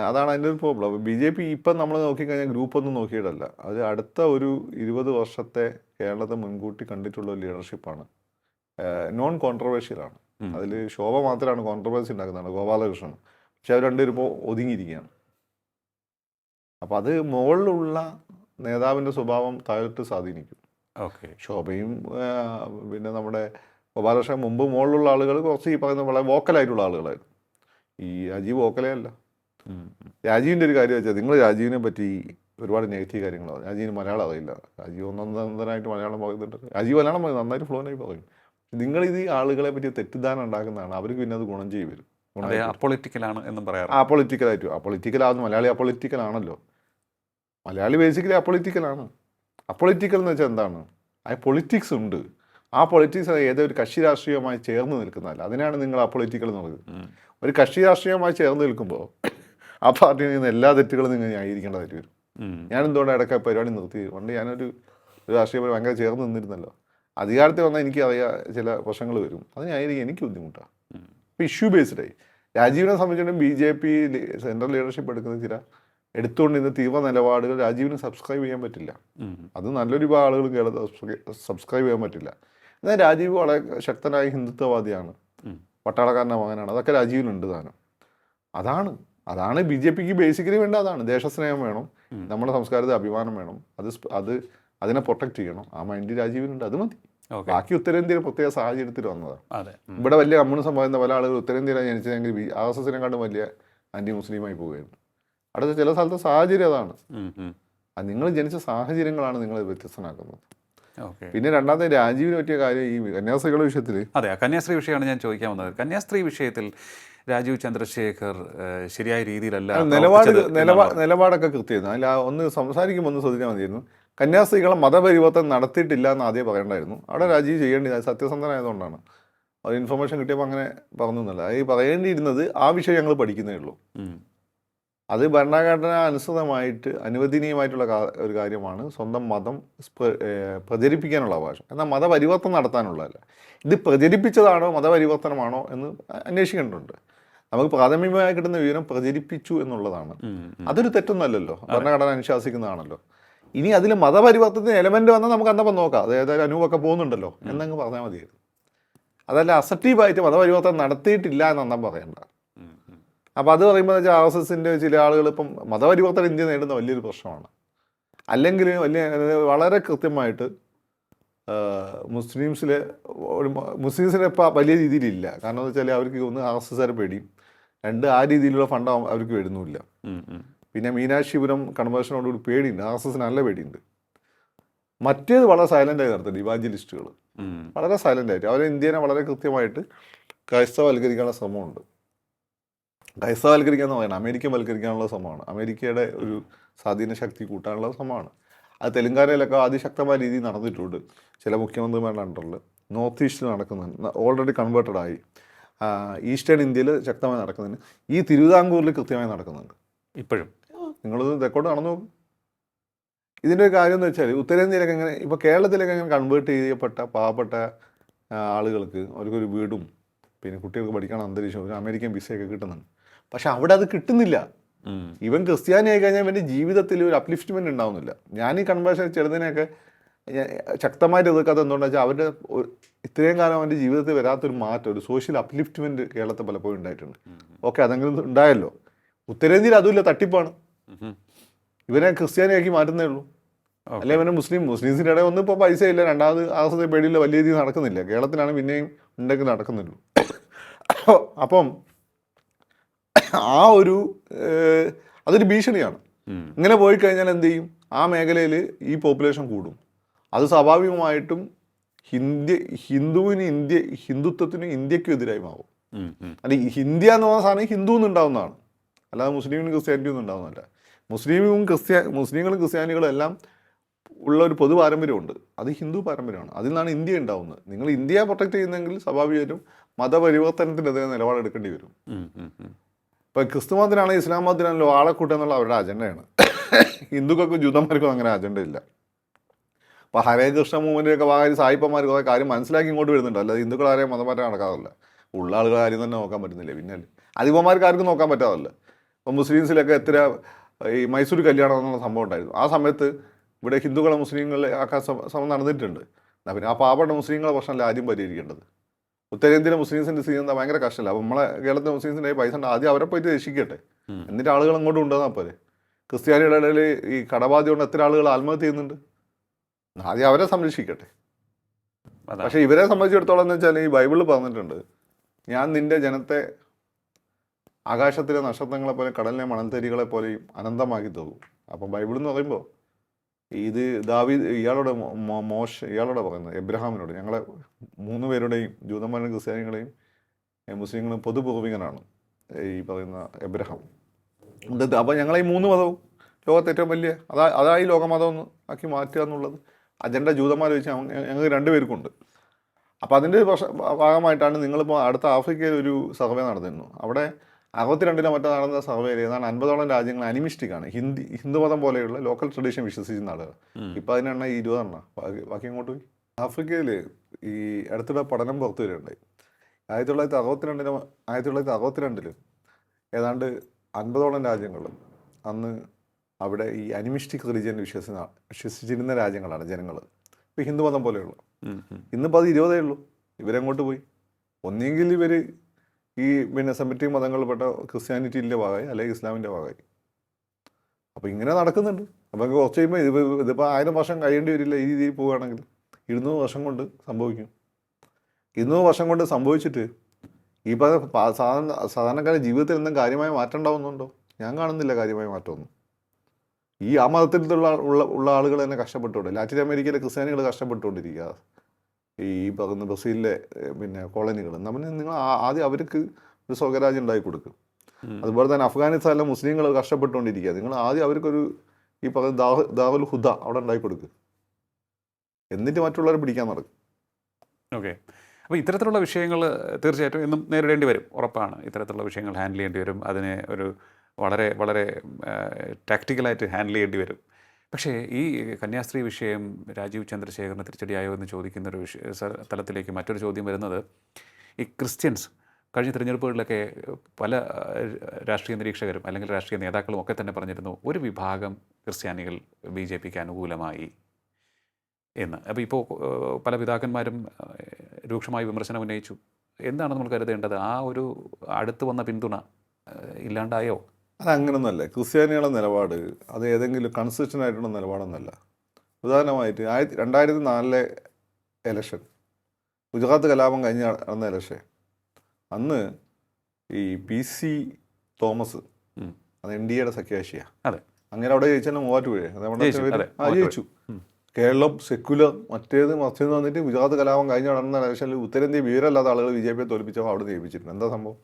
അതാണ് അതിൻ്റെ ഒരു പ്രോബ്ലം. BJP ഇപ്പം നമ്മൾ നോക്കിക്കഴിഞ്ഞാൽ ഗ്രൂപ്പൊന്നും നോക്കിയിട്ടല്ല, അത് അടുത്ത ഒരു 20 വർഷത്തെ കേരളത്തെ മുൻകൂട്ടി കണ്ടിട്ടുള്ള ലീഡർഷിപ്പാണ്. നോൺ കോൺട്രവേഴ്ഷ്യലാണ്. അതിൽ ശോഭ മാത്രമാണ് കോൺട്രവേഴ്സി ഉണ്ടാക്കുന്നതാണ്, ഗോപാലകൃഷ്ണൻ. പക്ഷെ അവർ രണ്ടുപേരും ഇപ്പോൾ ഒതുങ്ങിയിരിക്കുകയാണ്. അപ്പം അത് മുകളിലുള്ള നേതാവിൻ്റെ സ്വഭാവം താഴോട്ട് സ്വാധീനിക്കും. ഓക്കെ. ശോഭയും പിന്നെ നമ്മുടെ ഗോപാലകൃഷ്ണൻ മുമ്പ് മുകളിലുള്ള ആളുകൾ കുറച്ച് ഈ പറയുന്ന വളരെ വോക്കലായിട്ടുള്ള ആളുകളായിരുന്നു. ഈ രാജീവ് വോക്കലേ അല്ല. രാജീവിൻ്റെ ഒരു കാര്യം വെച്ചാൽ, നിങ്ങൾ രാജീവിനെ പറ്റി ഒരുപാട് നെഗറ്റീവ് കാര്യങ്ങളാണ്. രാജീവിന് മലയാളം അറിയില്ല. രാജീവ് ഒന്നൊന്നരായിട്ട് മലയാളം പറയുന്നുണ്ട്. രാജീവ് മലയാളം പറയും, നന്നായിട്ട് ഫ്ലുവൻ്റായി പറയും. നിങ്ങളിത് ആളുകളെ പറ്റി തെറ്റിദ്ധാരണ ഉണ്ടാക്കുന്നതാണ്. അവർക്ക് പിന്നെ അത് ഗുണം ചെയ്യും വരും. അപ്പൊളിറ്റിക്കലാണ് എന്നും പറയാം. അപ്പൊളിറ്റിക്കലായിട്ടും അപ്പൊളിറ്റിക്കലാകുന്നു. മലയാളി അപ്പൊളിറ്റിക്കലാണല്ലോ. മലയാളി ബേസിക്കലി അപ്പൊളിറ്റിക്കലാണ്. അപ്പൊളിറ്റിക്കൽ എന്ന് വെച്ചാൽ എന്താണ്? ആ പൊളിറ്റിക്സ് ഉണ്ട്. ആ പൊളിറ്റിക്സ് ഏതോ ഒരു കക്ഷി രാഷ്ട്രീയമായി ചേർന്ന് നിൽക്കുന്നതല്ല. അതിനാണ് നിങ്ങൾ അപ്പൊളിറ്റിക്കൽ എന്ന് പറയുന്നത്. ഒരു കക്ഷി രാഷ്ട്രീയമായി ചേർന്ന് നിൽക്കുമ്പോൾ ആ പാർട്ടിയിൽ നിന്ന് എല്ലാ തെറ്റുകളും നിങ്ങൾ ന്യായീകരിക്കേണ്ടതായിട്ട് വരും. ഞാൻ എന്തുകൊണ്ട് ഇടയ്ക്ക് പരിപാടി നിർത്തി? പണ്ട് ഞാനൊരു രാഷ്ട്രീയമായി ഭയങ്കര ചേർന്ന് നിന്നിരുന്നല്ലോ. അധികാരത്തിൽ വന്നാൽ എനിക്ക് അറിയാം ചില പ്രശ്നങ്ങൾ വരും, അത് ന്യായീകരിക്കാൻ എനിക്ക് ബുദ്ധിമുട്ടാണ്. ഇപ്പോൾ ഇഷ്യൂ ബേസ്ഡായി രാജീവിനെ സംബന്ധിച്ചിടത്തോളം BJP സെൻട്രൽ ലീഡർഷിപ്പ് എടുക്കുന്ന ചില എടുത്തുകൊണ്ടിരുന്ന തീവ്ര നിലപാടുകൾ രാജീവിന് സബ്സ്ക്രൈബ് ചെയ്യാൻ പറ്റില്ല. അത് നല്ലൊരു ആളുകൾ കേരളത്തിൽ സബ്സ്ക്രൈബ് ചെയ്യാൻ പറ്റില്ല. എന്നാൽ രാജീവ് വളരെ ശക്തനായ ഹിന്ദുത്വവാദിയാണ്, പട്ടാളക്കാരൻ്റെ മകനാണ്. അതൊക്കെ രാജീവിനുണ്ട് താനും. അതാണ് BJPക്ക് ബേസിക്കലി വേണ്ട. അതാണ് ദേശസ്നേഹം വേണം, നമ്മുടെ സംസ്കാരത്തെ അഭിമാനം വേണം, അതിനെ പ്രൊട്ടക്റ്റ് ചെയ്യണം. ആ മൈൻഡ് രാജീവിനുണ്ട്, അത് മതി. ഓക്കെ. ബാക്കി ഉത്തരേന്ത്യയിൽ പ്രത്യേക സാഹചര്യത്തിൽ വന്നതാണ്. അതെ. ഇവിടെ വലിയ കമ്മ്യൂണിസം പറയുന്ന പല ആളുകൾ ഉത്തരേന്ത്യയിലാണ് ജനിച്ചതെങ്കിൽ RSSനെക്കാട്ടും വലിയ ആൻറ്റി മുസ്ലിമായി പോവുകയാണ്. അടുത്ത ചില സ്ഥലത്തെ സാഹചര്യം അതാണ്. അത് നിങ്ങൾ ജനിച്ച സാഹചര്യങ്ങളാണ് നിങ്ങളെ വ്യത്യസ്തനാക്കുന്നത്. ഓക്കെ. പിന്നെ രണ്ടാമത്തെ രാജീവിന് പറ്റിയ കാര്യം ഈ കന്യാസ്ത്രീകളുടെ വിഷയത്തിൽ അതെ, കന്യാസ്ത്രീ വിഷയമാണ് ഞാൻ ചോദിക്കാൻ വന്നത്. കന്യാസ്ത്രീ വിഷയത്തിൽ രാജീവ് ചന്ദ്രശേഖർ ശരിയായ രീതിയിലല്ല പ്രവർത്തിച്ചത് എന്നുള്ളതാണ്. നിലപാടൊക്കെ കൃത്യമായിരുന്നു. അതിൽ ഒന്ന് സംസാരിക്കുമ്പോൾ ഒന്ന് ശ്രദ്ധിച്ചാൽ മതിയായിരുന്നു. കന്യാസ്ത്രീകളെ മതപരിവർത്തനം നടത്തിയിട്ടില്ല എന്ന് ആദ്യം പറയേണ്ടായിരുന്നു. അവിടെ രാജീവ് ചെയ്യേണ്ടത് സത്യസന്ധനായതുകൊണ്ടാണ്. അത് ഇൻഫർമേഷൻ കിട്ടിയപ്പോൾ അങ്ങനെ പറഞ്ഞു എന്നല്ല. അത് പറയേണ്ടിയിരുന്നത് ആ വിഷയം ഞങ്ങൾ പഠിക്കുന്നേ ഉള്ളൂ. അത് ഭരണഘടന അനുസൃതമായിട്ട് അനുവദനീയമായിട്ടുള്ള ഒരു കാര്യമാണ് സ്വന്തം മതം പ്രചരിപ്പിക്കാനുള്ള അവകാശം. എന്നാൽ മതപരിവർത്തനം നടത്താനുള്ളതല്ല. ഇത് പ്രചരിപ്പിച്ചതാണോ മതപരിവർത്തനമാണോ എന്ന് അന്വേഷിക്കേണ്ടതുണ്ട്. നമുക്ക് പ്രാഥമികമായി കിട്ടുന്ന വിവരം പ്രചരിപ്പിച്ചു എന്നുള്ളതാണ്. അതൊരു തെറ്റൊന്നുമല്ലല്ലോ, ഭരണഘടന അനുശാസിക്കുന്നതാണല്ലോ. ഇനി അതിൽ മതപരിവർത്തനത്തിന് എലമെന്റ് വന്നാൽ നമുക്ക് അന്നപ്പം നോക്കാം. അത് ഏതായാലും അനൂപൊക്കെ പോകുന്നുണ്ടല്ലോ എന്നങ്ങ് പറഞ്ഞാൽ മതിയായിരുന്നു. അതല്ല അസെപ്റ്റീവായിട്ട് മതപരിവർത്തനം നടത്തിയിട്ടില്ല എന്നൊന്നും പറയണ്ട. അപ്പോൾ അത് പറയുമ്പോൾ വെച്ചാൽ RSSൻ്റെ ചില ആളുകൾ ഇപ്പം മതപരിവർത്തനം ഇന്ത്യ നേടുന്ന വലിയൊരു പ്രശ്നമാണ്. അല്ലെങ്കിൽ വളരെ കൃത്യമായിട്ട് മുസ്ലിംസിനെ ഇപ്പം വലിയ രീതിയിലില്ല. കാരണം എന്ന് വെച്ചാൽ അവർക്ക് ഒന്ന് RSSകാരെ പേടിയും, രണ്ട് ആ രീതിയിലുള്ള ഫണ്ട് അവർക്ക് വരുന്നുമില്ല. പിന്നെ മീനാക്ഷിപുരം കൺവേർഷനോടുകൂടി പേടിയുണ്ട്, RSSന് നല്ല പേടിയുണ്ട്. മറ്റേത് വളരെ സൈലൻ്റായി നടത്തുന്നുണ്ട്. ഇവാഞ്ചലിസ്റ്റുകൾ വളരെ സൈലൻ്റായിട്ട് അവർ ഇന്ത്യനെ വളരെ കൃത്യമായിട്ട് ക്രൈസ്തവവൽക്കരിക്കാനുള്ള ശ്രമമുണ്ട്. ക്രൈസ്തവവൽക്കരിക്കുക എന്ന് പറയുന്നത് അമേരിക്കൻ വൽക്കരിക്കാനുള്ള ശ്രമമാണ്. അമേരിക്കയുടെ ഒരു സ്വാധീന ശക്തി കൂട്ടാനുള്ള ശ്രമമാണ്. അത് തെലങ്കാനയിലൊക്കെ അതിശക്തമായ രീതിയിൽ നടന്നിട്ടുണ്ട്. ചില മുഖ്യമന്ത്രിമാരുടെ അണ്ടറിൽ നോർത്ത് ഈസ്റ്റിൽ നടക്കുന്നുണ്ട്, ഓൾറെഡി കൺവേർട്ടഡ് ആയി. ഈസ്റ്റേൺ ഇന്ത്യയിൽ ശക്തമായി നടക്കുന്നുണ്ട്. ഈ തിരുവിതാംകൂറിൽ കൃത്യമായി നടക്കുന്നുണ്ട് ഇപ്പോഴും. നിങ്ങളിത് തെക്കോട്ട് നടന്നു നോക്കും. ഇതിൻ്റെ ഒരു കാര്യം എന്ന് വെച്ചാൽ ഉത്തരേന്ത്യയിലൊക്കെ എങ്ങനെ ഇപ്പോൾ കേരളത്തിലൊക്കെ എങ്ങനെ കൺവേർട്ട് ചെയ്യപ്പെട്ട പാവപ്പെട്ട ആളുകൾക്ക് അവർക്കൊരു വീടും പിന്നെ കുട്ടികൾക്ക് പഠിക്കാൻ അന്തരീക്ഷം, ഒരു അമേരിക്കൻ വിസയൊക്കെ കിട്ടുന്നുണ്ട്. പക്ഷെ അവിടെ അത് കിട്ടുന്നില്ല. ഇവൻ ക്രിസ്ത്യാനി ആയി കഴിഞ്ഞാൽ ഇവൻ്റെ ജീവിതത്തിൽ ഒരു അപ്ലിഫ്റ്റ്മെൻറ്റ് ഉണ്ടാവുന്നില്ല. ഞാൻ ഈ കൺവേർഷൻ ചെറുതിനെയൊക്കെ ശക്തമായിട്ട് എതിർക്കാത്ത എന്തുകൊണ്ടാണെന്ന് വെച്ചാൽ അവരുടെ ഇത്രയും കാലം അവൻ്റെ ജീവിതത്തിൽ വരാത്തൊരു മാറ്റം, ഒരു സോഷ്യൽ അപ്ലിഫ്റ്റ്മെൻറ്റ് കേരളത്തിൽ പലപ്പോഴും ഉണ്ടായിട്ടുണ്ട്. ഓക്കെ, അതെങ്കിലും ഉണ്ടായല്ലോ. ഉത്തരേന്ത്യയിൽ അതുമില്ല, തട്ടിപ്പാണ്. ഇവനെ ക്രിസ്ത്യാനിയാക്കി മാറ്റുന്നേ ഉള്ളൂ. അല്ലെ ഇവനെ മുസ്ലിംസിൻ്റെ ഇടയിൽ ഒന്നും ഇപ്പോൾ പൈസ ഇല്ല, രണ്ടാമത് RSS പേടിയില്ല, വലിയ രീതിയിൽ നടക്കുന്നില്ല. കേരളത്തിലാണ് പിന്നെയും ഉണ്ടെങ്കിൽ നടക്കുന്നുള്ളൂ. അപ്പം ആ ഒരു അതൊരു ഭീഷണിയാണ്. ഇങ്ങനെ പോയി കഴിഞ്ഞാൽ എന്ത് ചെയ്യും? ആ മേഖലയിൽ ഈ പോപ്പുലേഷൻ കൂടും. അത് സ്വാഭാവികമായിട്ടും ഹിന്ദുത്വത്തിന് ഇന്ത്യക്കും എതിരായി മാറും. അല്ല, ഇന്ത്യ എന്ന് പറഞ്ഞ സാധനം ഹിന്ദു എന്നുണ്ടാവുന്നതാണ്, അല്ലാതെ മുസ്ലിമിനും ക്രിസ്ത്യാനിറ്റി ഒന്നും ഉണ്ടാവുന്നതല്ല. മുസ്ലിങ്ങളും ക്രിസ്ത്യാനികളും എല്ലാം ഉള്ള ഒരു പൊതു പാരമ്പര്യമുണ്ട്. അത് ഹിന്ദു പാരമ്പര്യമാണ്. അതിൽ നിന്നാണ് ഇന്ത്യ ഉണ്ടാവുന്നത്. നിങ്ങൾ ഇന്ത്യയെ പ്രൊട്ടക്ട് ചെയ്യുന്നെങ്കിൽ സ്വാഭാവികമായിട്ടും മതപരിവർത്തനത്തിനെതിരെ നിലപാടെടുക്കേണ്ടി വരും. ഇപ്പം ക്രിസ്തു മതത്തിനാണെങ്കിൽ ഇസ്ലാം മതത്തിനാണല്ലോ ആളെ കൂട്ടുക എന്നുള്ള അവരുടെ അജണ്ടയാണ്. ഹിന്ദുക്കൾക്കും ജൂതന്മാർക്കും അങ്ങനെ അജണ്ടയില്ല. അപ്പോൾ ഹരേ കൃഷ്ണ മൂവ്മെൻറ്റിലൊക്കെ ഭാഗമായി സായിപ്പന്മാർ കുറേ കാര്യം മനസ്സിലാക്കി ഇങ്ങോട്ട് വരുന്നുണ്ട്. അല്ലാതെ ഹിന്ദുക്കൾ ആരെയും മതമാറ്റം നടക്കാറില്ല. ഉള്ള ആളുകൾ ആരും തന്നെ നോക്കാൻ പറ്റുന്നില്ല. പിന്നെ അധിപന്മാർക്ക് ആർക്കും നോക്കാൻ പറ്റാറില്ല. ഇപ്പോൾ മുസ്ലിംസിലൊക്കെ എത്ര ഈ മൈസൂർ കല്യാണം എന്നുള്ള സംഭവം ഉണ്ടായിരുന്നു. ആ സമയത്ത് ഇവിടെ ഹിന്ദുക്കളെ മുസ്ലിങ്ങളെ ആക്കാൻ ശ്രമം നടന്നിട്ടുണ്ട്. എന്നാൽ പിന്നെ ആ പാവപ്പെട്ട മുസ്ലിങ്ങളെ പ്രശ്നമല്ല ആദ്യം പരിഹരിക്കേണ്ടത്. ഉത്തരേന്ത്യയിലെ മുസ്ലിംസിൻ്റെ സ്ഥിതി എന്താ ഭയങ്കര കഷ്ടമല്ല. അപ്പോൾ നമ്മളെ കേരളത്തിലെ മുസ്ലിംസിൻ്റെ പൈസ ഉണ്ട്, ആദ്യം അവരെ പോയിട്ട് രക്ഷിക്കട്ടെ, എന്നിട്ട് ആളുകൾ അങ്ങോട്ട് കൊണ്ടുവന്നാൽ പോലെ. ക്രിസ്ത്യാനിയുടെ ഇടയിൽ ഈ കടബാധ്യത കൊണ്ട് എത്ര ആളുകൾ ആത്മഹത്യ ചെയ്യുന്നുണ്ട്, ആദ്യം അവരെ സംരക്ഷിക്കട്ടെ. പക്ഷേ ഇവരെ സംബന്ധിച്ചിടത്തോളം എന്ന് വെച്ചാൽ ഈ ബൈബിളിൽ പറഞ്ഞിട്ടുണ്ട്, ഞാൻ നിൻ്റെ ജനത്തെ ആകാശത്തിലെ നക്ഷത്രങ്ങളെ പോലെ കടലിലെ മണൽത്തരികളെ പോലെയും അനന്തമാക്കി തരും. അപ്പം ബൈബിൾ എന്ന് പറയുമ്പോൾ ഇത് ദാവീദ് ഇയാളോട് പറയുന്നത് എബ്രഹാമിനോട്, ഞങ്ങളെ 3 പേരുടെയും ജൂതന്മാരുടെയും ക്രിസ്ത്യാനികളെയും മുസ്ലിങ്ങളും പൊതുപൂർവികനാണ് ഈ പറയുന്ന എബ്രഹാം. അപ്പോൾ ഞങ്ങളെ ഈ 3 മതവും ലോകത്തെ ഏറ്റവും വലിയ അതായി ലോകമതം ഒന്ന് ആക്കി മാറ്റുക എന്നുള്ളത് അജണ്ട ജൂതന്മാർ വെച്ച് ഞങ്ങൾക്ക് 2 പേർക്കുണ്ട്. അപ്പോൾ അതിൻ്റെ ഭാഗമായിട്ടാണ് നിങ്ങളിപ്പോൾ അടുത്ത ആഫ്രിക്കയിൽ ഒരു സർവേ നടന്നിരുന്നു. അവിടെ 62 മറ്റോ നടന്ന സർവേയിൽ ഏതാണ് 50ഓളം രാജ്യങ്ങൾ അനിമിസ്റ്റിക്കാണ്, ഹിന്ദുമതം പോലെയുള്ള ലോക്കൽ ട്രഡീഷൻ വിശ്വസിക്കുന്ന ആളുകൾ. ഇപ്പം അതിനെണ്ണ 20 ബാക്കി അങ്ങോട്ട് പോയി. ആഫ്രിക്കയിൽ ഈ അടുത്തിടെ പഠനം പുറത്തു വരികയുണ്ടായി. 1962 ഏതാണ്ട് 50ഓളം രാജ്യങ്ങൾ അന്ന് അവിടെ ഈ അനിമിസ്റ്റിക് റിലിജിയൻ വിശ്വസിച്ചിരുന്ന രാജ്യങ്ങളാണ് ജനങ്ങൾ. ഇപ്പോൾ ഹിന്ദുമതം പോലെയുള്ള. ഇന്നിപ്പോൾ അത് 20 ഉള്ളൂ. ഇവരെങ്ങോട്ട് പോയി? ഒന്നെങ്കിൽ ഇവർ ഈ പിന്നെ സെമിറ്റിക് മതങ്ങളിൽപ്പെട്ട ക്രിസ്ത്യാനിറ്റിൻ്റെ ഭാഗമായി അല്ലെങ്കിൽ ഇസ്ലാമിൻ്റെ ഭാഗമായി. അപ്പോൾ ഇങ്ങനെ നടക്കുന്നുണ്ട്. അപ്പോൾ കുറച്ച് കഴിയുമ്പോൾ ഇതിപ്പോൾ 1000 വർഷം കഴിയേണ്ടി വരില്ല ഈ രീതിയിൽ പോവുകയാണെങ്കിൽ. 200 വർഷം കൊണ്ട് സംഭവിക്കും. 200 വർഷം കൊണ്ട് സംഭവിച്ചിട്ട് ഈ സാധാരണക്കാരുടെ ജീവിതത്തിൽ എന്തെങ്കിലും കാര്യമായ മാറ്റം ഉണ്ടാവുന്നുണ്ടോ? ഞാൻ കാണുന്നില്ല കാര്യമായ മാറ്റമൊന്നും. ആ മതത്തിലുള്ള ആളുകൾ തന്നെ കഷ്ടപ്പെട്ടുകൊണ്ട്, ലാറ്റിൻ അമേരിക്കയിലെ ക്രിസ്ത്യാനികൾ കഷ്ടപ്പെട്ടുകൊണ്ടിരിക്കുക. ഈ പറയുന്ന ബ്രസീലിലെ പിന്നെ കോളനികൾ നിങ്ങൾ ആദ്യം അവർക്ക് ഒരു സ്വർഗരാജ്യം ഉണ്ടാക്കി കൊടുക്കും. അതുപോലെ തന്നെ അഫ്ഗാനിസ്ഥാനിലെ മുസ്ലിങ്ങൾ കഷ്ടപ്പെട്ടുകൊണ്ടിരിക്കുക. നിങ്ങൾ ആദ്യം അവർക്കൊരു ഈ പറയുന്ന ദാറുൽ ഹുദ അവിടെ ഉണ്ടാക്കി കൊടുക്കും, എന്നിട്ട് മറ്റുള്ളവരെ പിടിക്കാൻ നടക്കും. ഓക്കെ. അപ്പോൾ ഇത്തരത്തിലുള്ള വിഷയങ്ങൾ തീർച്ചയായിട്ടും എന്നും നേരിടേണ്ടി വരും, ഉറപ്പാണ്. ഇത്തരത്തിലുള്ള വിഷയങ്ങൾ ഹാൻഡിൽ ചെയ്യേണ്ടി വരും. അതിനെ ഒരു വളരെ വളരെ ടാക്റ്റിക്കലായിട്ട് ഹാൻഡിൽ ചെയ്യേണ്ടി വരും. പക്ഷേ ഈ കന്യാസ്ത്രീ വിഷയം രാജീവ് ചന്ദ്രശേഖറിന് തിരിച്ചടിയായോ എന്ന് ചോദിക്കുന്നൊരു തലത്തിലേക്ക് മറ്റൊരു ചോദ്യം വരുന്നത്, ഈ ക്രിസ്ത്യൻസ് കഴിഞ്ഞ തിരഞ്ഞെടുപ്പുകളിലൊക്കെ പല രാഷ്ട്രീയ നിരീക്ഷകരും അല്ലെങ്കിൽ രാഷ്ട്രീയ നേതാക്കളും ഒക്കെ തന്നെ പറഞ്ഞിരുന്നു ഒരു വിഭാഗം ക്രിസ്ത്യാനികൾ BJPക്ക് അനുകൂലമായി എന്ന്. അപ്പോൾ ഇപ്പോൾ പല പിതാക്കന്മാരും രൂക്ഷമായി വിമർശനം ഉന്നയിച്ചു. എന്താണ് നമ്മൾ കരുതേണ്ടത്? ആ ഒരു അടുത്ത് വന്ന പിന്തുണ ഇല്ലാണ്ടായോ? അതങ്ങനൊന്നല്ല. ക്രിസ്ത്യാനികളുടെ നിലപാട് അത് ഏതെങ്കിലും കൺസിസ്റ്റൻ്റ് ആയിട്ടുള്ള നിലപാടൊന്നല്ല. ഉദാഹരണമായിട്ട് 2004 എലക്ഷൻ, ഗുജറാത്ത് കലാപം കഴിഞ്ഞ് നടന്ന എലക്ഷൻ, അന്ന് ഈ PC തോമസ് അത് NDAയുടെ സഖ്യകക്ഷിയാണ്. അതെ, അങ്ങനെ അവിടെ ജയിച്ചാലും മൂവാറ്റുപുഴ ജയിച്ചു. കേരളം സെക്യുലർ മറ്റേത് വന്നിട്ട് ഗുജറാത്ത് കലാപം കഴിഞ്ഞ് നടന്ന ഇലക്ഷനിൽ ഉത്തരേന്ത്യ വിവരമല്ലാത്ത ആളുകൾ BJPയെ തോൽപ്പിച്ചപ്പോൾ അവിടെ ജയിപ്പിച്ചിട്ടുണ്ട്. എന്താ സംഭവം?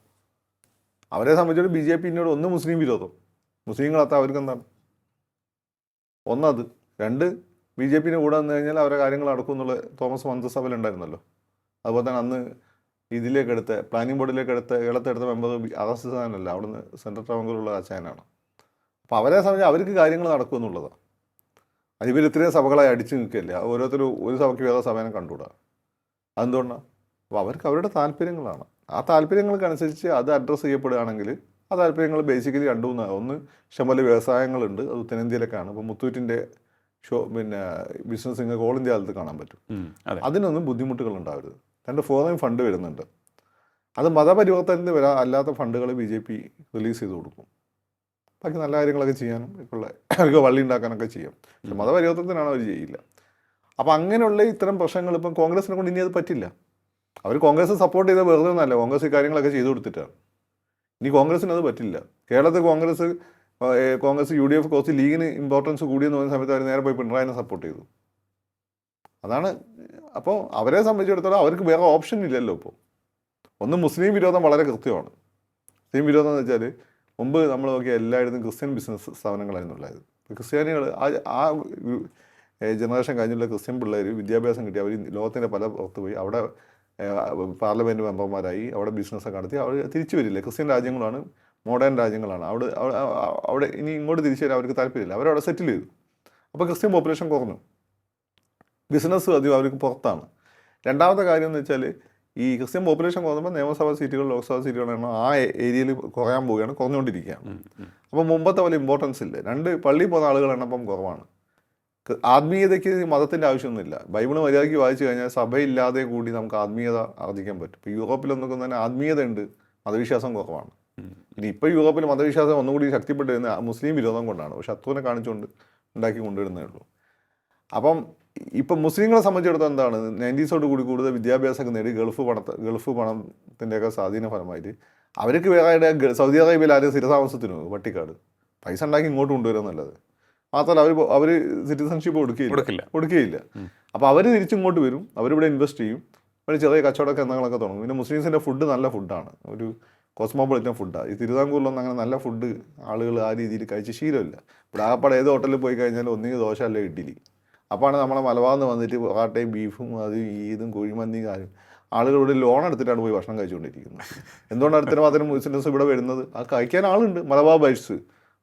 അവരെ സംബന്ധിച്ചോട് BJPന്നോട് ഒന്ന് മുസ്ലിം വിരോധം, മുസ്ലിങ്ങളാത്ത അവർക്ക് എന്താണ്? ഒന്നത്. 2 BJPൻ്റെ കൂടെ വന്നു കഴിഞ്ഞാൽ അവരെ കാര്യങ്ങൾ നടക്കും എന്നുള്ള തോമസ് മന്ത്രിസഭയിൽ ഉണ്ടായിരുന്നല്ലോ. അതുപോലെ തന്നെ അന്ന് ഇതിലേക്കെടുത്ത പ്ലാനിംഗ് ബോർഡിലേക്കെടുത്ത കേരളത്തെടുത്ത മെമ്പർ അഗസ്റ്റിസാനല്ല, അവിടുന്ന് സെൻട്രൽ ട്രാവൻകൂറുള്ള അച്ചായനാണ്. അപ്പോൾ അവരെ സംബന്ധിച്ച് അവർക്ക് കാര്യങ്ങൾ നടക്കും എന്നുള്ളതാണ്. അത് ഇവർ ഇത്രയും സഭകളായി അടിച്ചു നിൽക്കില്ല. ഓരോരുത്തരും ഒരു സഭയ്ക്ക് വേറെ സഭേനെ കണ്ടുകൂടാ. അതെന്തുകൊണ്ടാണ്? അപ്പോൾ അവർക്ക് അവരുടെ താല്പര്യങ്ങളാണ്. ആ താല്പര്യങ്ങൾക്കനുസരിച്ച് അത് അഡ്രസ്സ് ചെയ്യപ്പെടുകയാണെങ്കിൽ ആ താല്പര്യങ്ങൾ ബേസിക്കലി 2-3 ഒന്ന് ഇഷ്ടംപോലെ വ്യവസായങ്ങളുണ്ട്. അത് ഉത്തരേന്ത്യയിലൊക്കെയാണ്. ഇപ്പോൾ മുത്തൂറ്റിൻ്റെ പിന്നെ ബിസിനസ് നിങ്ങൾക്ക് ഓൾ ഇന്ത്യ കാലത്ത് കാണാൻ പറ്റും. അതിനൊന്നും ബുദ്ധിമുട്ടുകൾ ഉണ്ടാവരുത്. 2 ഫോറിൻ ഫണ്ട് വരുന്നുണ്ട്. അത് മതപരിവർത്തനത്തിന് അല്ലാത്ത ഫണ്ടുകൾ BJP റിലീസ് ചെയ്ത് കൊടുക്കും. ബാക്കി നല്ല കാര്യങ്ങളൊക്കെ ചെയ്യാനും അവർക്ക് വള്ളി ഉണ്ടാക്കാനൊക്കെ ചെയ്യാം. പക്ഷെ മതപരിവർത്തനത്തിനാണ് അവർ ചെയ്യില്ല. അപ്പോൾ അങ്ങനെയുള്ള ഇത്തരം പ്രശ്നങ്ങൾ ഇപ്പം കോൺഗ്രസിനെ കൊണ്ട് ഇനി അത് പറ്റില്ല. അവർ കോൺഗ്രസ് സപ്പോർട്ട് ചെയ്ത വെറുതെ ഒന്നല്ല, കോൺഗ്രസ് ഈ കാര്യങ്ങളൊക്കെ ചെയ്തു കൊടുത്തിട്ടാണ്. ഇനി കോൺഗ്രസിന് അത് പറ്റില്ല. കേരളത്തിൽ കോൺഗ്രസ് UDF കുറച്ച് ലീഗിന് ഇമ്പോർട്ടൻസ് കൂടിയെന്ന് പറയുന്ന സമയത്ത് അവർ നേരെ പോയി പിണറായിനെ സപ്പോർട്ട് ചെയ്തു. അതാണ്. അപ്പോൾ അവരെ സംബന്ധിച്ചിടത്തോളം അവർക്ക് വേറെ ഓപ്ഷൻ ഇല്ലല്ലോ. ഇപ്പോൾ ഒന്ന് മുസ്ലിം വിരോധം വളരെ കൃത്യമാണ്. മുസ്ലിം വിരോധം എന്ന് വെച്ചാൽ മുമ്പ് നമ്മൾ നോക്കിയ എല്ലായിടത്തും ക്രിസ്ത്യൻ ബിസിനസ് സ്ഥാപനങ്ങളായിരുന്നു ഉള്ളത്. ക്രിസ്ത്യാനികൾ ആ ജനറേഷൻ കഴിഞ്ഞുള്ള ക്രിസ്ത്യൻ പിള്ളേർ വിദ്യാഭ്യാസം കിട്ടി അവർ ലോകത്തിൻ്റെ പല പുറത്ത് പോയി അവിടെ പാർലമെൻറ്റ് മെമ്പർമാരായി, അവിടെ ബിസിനസ്സൊക്കെ നടത്തി അവർ തിരിച്ചു വരില്ലേ. ക്രിസ്ത്യൻ രാജ്യങ്ങളാണ്, മോഡേൺ രാജ്യങ്ങളാണ്. അവിടെ ഇനി ഇങ്ങോട്ട് തിരിച്ചു വരാൻ അവർക്ക് താല്പര്യമില്ല. അവരവിടെ സെറ്റിൽ ചെയ്തു. അപ്പോൾ ക്രിസ്ത്യൻ പോപ്പുലേഷൻ കുറഞ്ഞു. ബിസിനസ് അധികം അവർക്ക് പുറത്താണ്. രണ്ടാമത്തെ കാര്യം എന്ന് വെച്ചാൽ ഈ ക്രിസ്ത്യൻ പോപ്പുലേഷൻ കുറഞ്ഞപ്പോൾ നിയമസഭാ സീറ്റുകൾ ലോക്സഭാ സീറ്റുകളാണ് ആ ഏരിയയിൽ കുറയാൻ പോവുകയാണ്, കുറഞ്ഞുകൊണ്ടിരിക്കുകയാണ്. അപ്പോൾ മുമ്പത്തെ പോലെ ഇമ്പോർട്ടൻസ് ഇല്ല. 2 പള്ളിയിൽ പോകുന്ന ആളുകളുടെ എണ്ണം കുറവാണ്. ആത്മീയതയ്ക്ക് മതത്തിൻ്റെ ആവശ്യമൊന്നുമില്ല. ബൈബിൾ മര്യാദയ്ക്ക് വായിച്ചു കഴിഞ്ഞാൽ സഭയില്ലാതെ കൂടി നമുക്ക് ആത്മീയത ആർജിക്കാൻ പറ്റും. ഇപ്പോൾ യൂറോപ്പിലൊന്നും തന്നെ ആത്മീയത ഉണ്ട്, മതവിശ്വാസം കുറവാണ്. ഇനി ഇപ്പോൾ യൂറോപ്പിൽ മതവിശ്വാസം ഒന്നുകൂടി ശക്തിപ്പെട്ട് വരുന്ന മുസ്ലിം വിരോധം കൊണ്ടാണ്. ശത്രുവിനെ കാണിച്ചുകൊണ്ട് ഉണ്ടാക്കി കൊണ്ടുവരുന്നേ ഉള്ളൂ. അപ്പം ഇപ്പം മുസ്ലിങ്ങളെ സംബന്ധിച്ചിടത്തോളം എന്താണ് 90s കൂടി കൂടുതൽ വിദ്യാഭ്യാസമൊക്കെ നേടി ഗൾഫ് പണത്തിൻ്റെയൊക്കെ സ്വാധീന ഫലമായിട്ട് അവർക്ക് വേറെ സൗദി അറേബ്യയിൽ ആരും സ്ഥിരതാമസത്തിന് പട്ടിക്കാട് പൈസ ഉണ്ടാക്കി ഇങ്ങോട്ട് കൊണ്ടുവരുക എന്നുള്ളത്. മാത്രമല്ല അവർ സിറ്റിസൺഷിപ്പ് കൊടുക്കുകയില്ല. അപ്പോൾ അവർ തിരിച്ചിങ്ങോട്ട് വരും, അവരിവിടെ ഇൻവെസ്റ്റ് ചെയ്യും, ഒരു ചെറിയ കച്ചവട കേന്ദ്രങ്ങളൊക്കെ തുടങ്ങും. പിന്നെ മുസ്ലിംസിൻ്റെ ഫുഡ് നല്ല ഫുഡാണ്, ഒരു കോസ്മോപൊളിറ്റൻ ഫുഡാണ്. ഈ തിരുവിതാംകൂറിലൊന്നും അങ്ങനെ നല്ല ഫുഡ് ആളുകൾ ആ രീതിയിൽ കഴിച്ച് ശീലമില്ല. ഇവിടെ ആപ്പാടെ ഏത് ഹോട്ടലിൽ പോയി കഴിഞ്ഞാൽ ഒന്നുകിൽ ദോശ അല്ലെ ഇഡ്ഡലി. അപ്പോഴാണ് നമ്മളെ മലബാറിന്ന് വന്നിട്ട് പൊറാട്ടയും ബീഫും അതും ഇതും കുഴിമന്തിയും കാര്യം ആളുകൾ ഇവിടെ ലോൺ എടുത്തിട്ടാണ് പോയി ഭക്ഷണം കഴിച്ചുകൊണ്ടിരിക്കുന്നത്. എന്തുകൊണ്ടാണ് ഇത്തരം ബിസിനസ് ഇവിടെ വരുന്നത്? ആ കഴിക്കാൻ ആളുണ്ട്. മലബാർ ബൈറ്റ്സ്,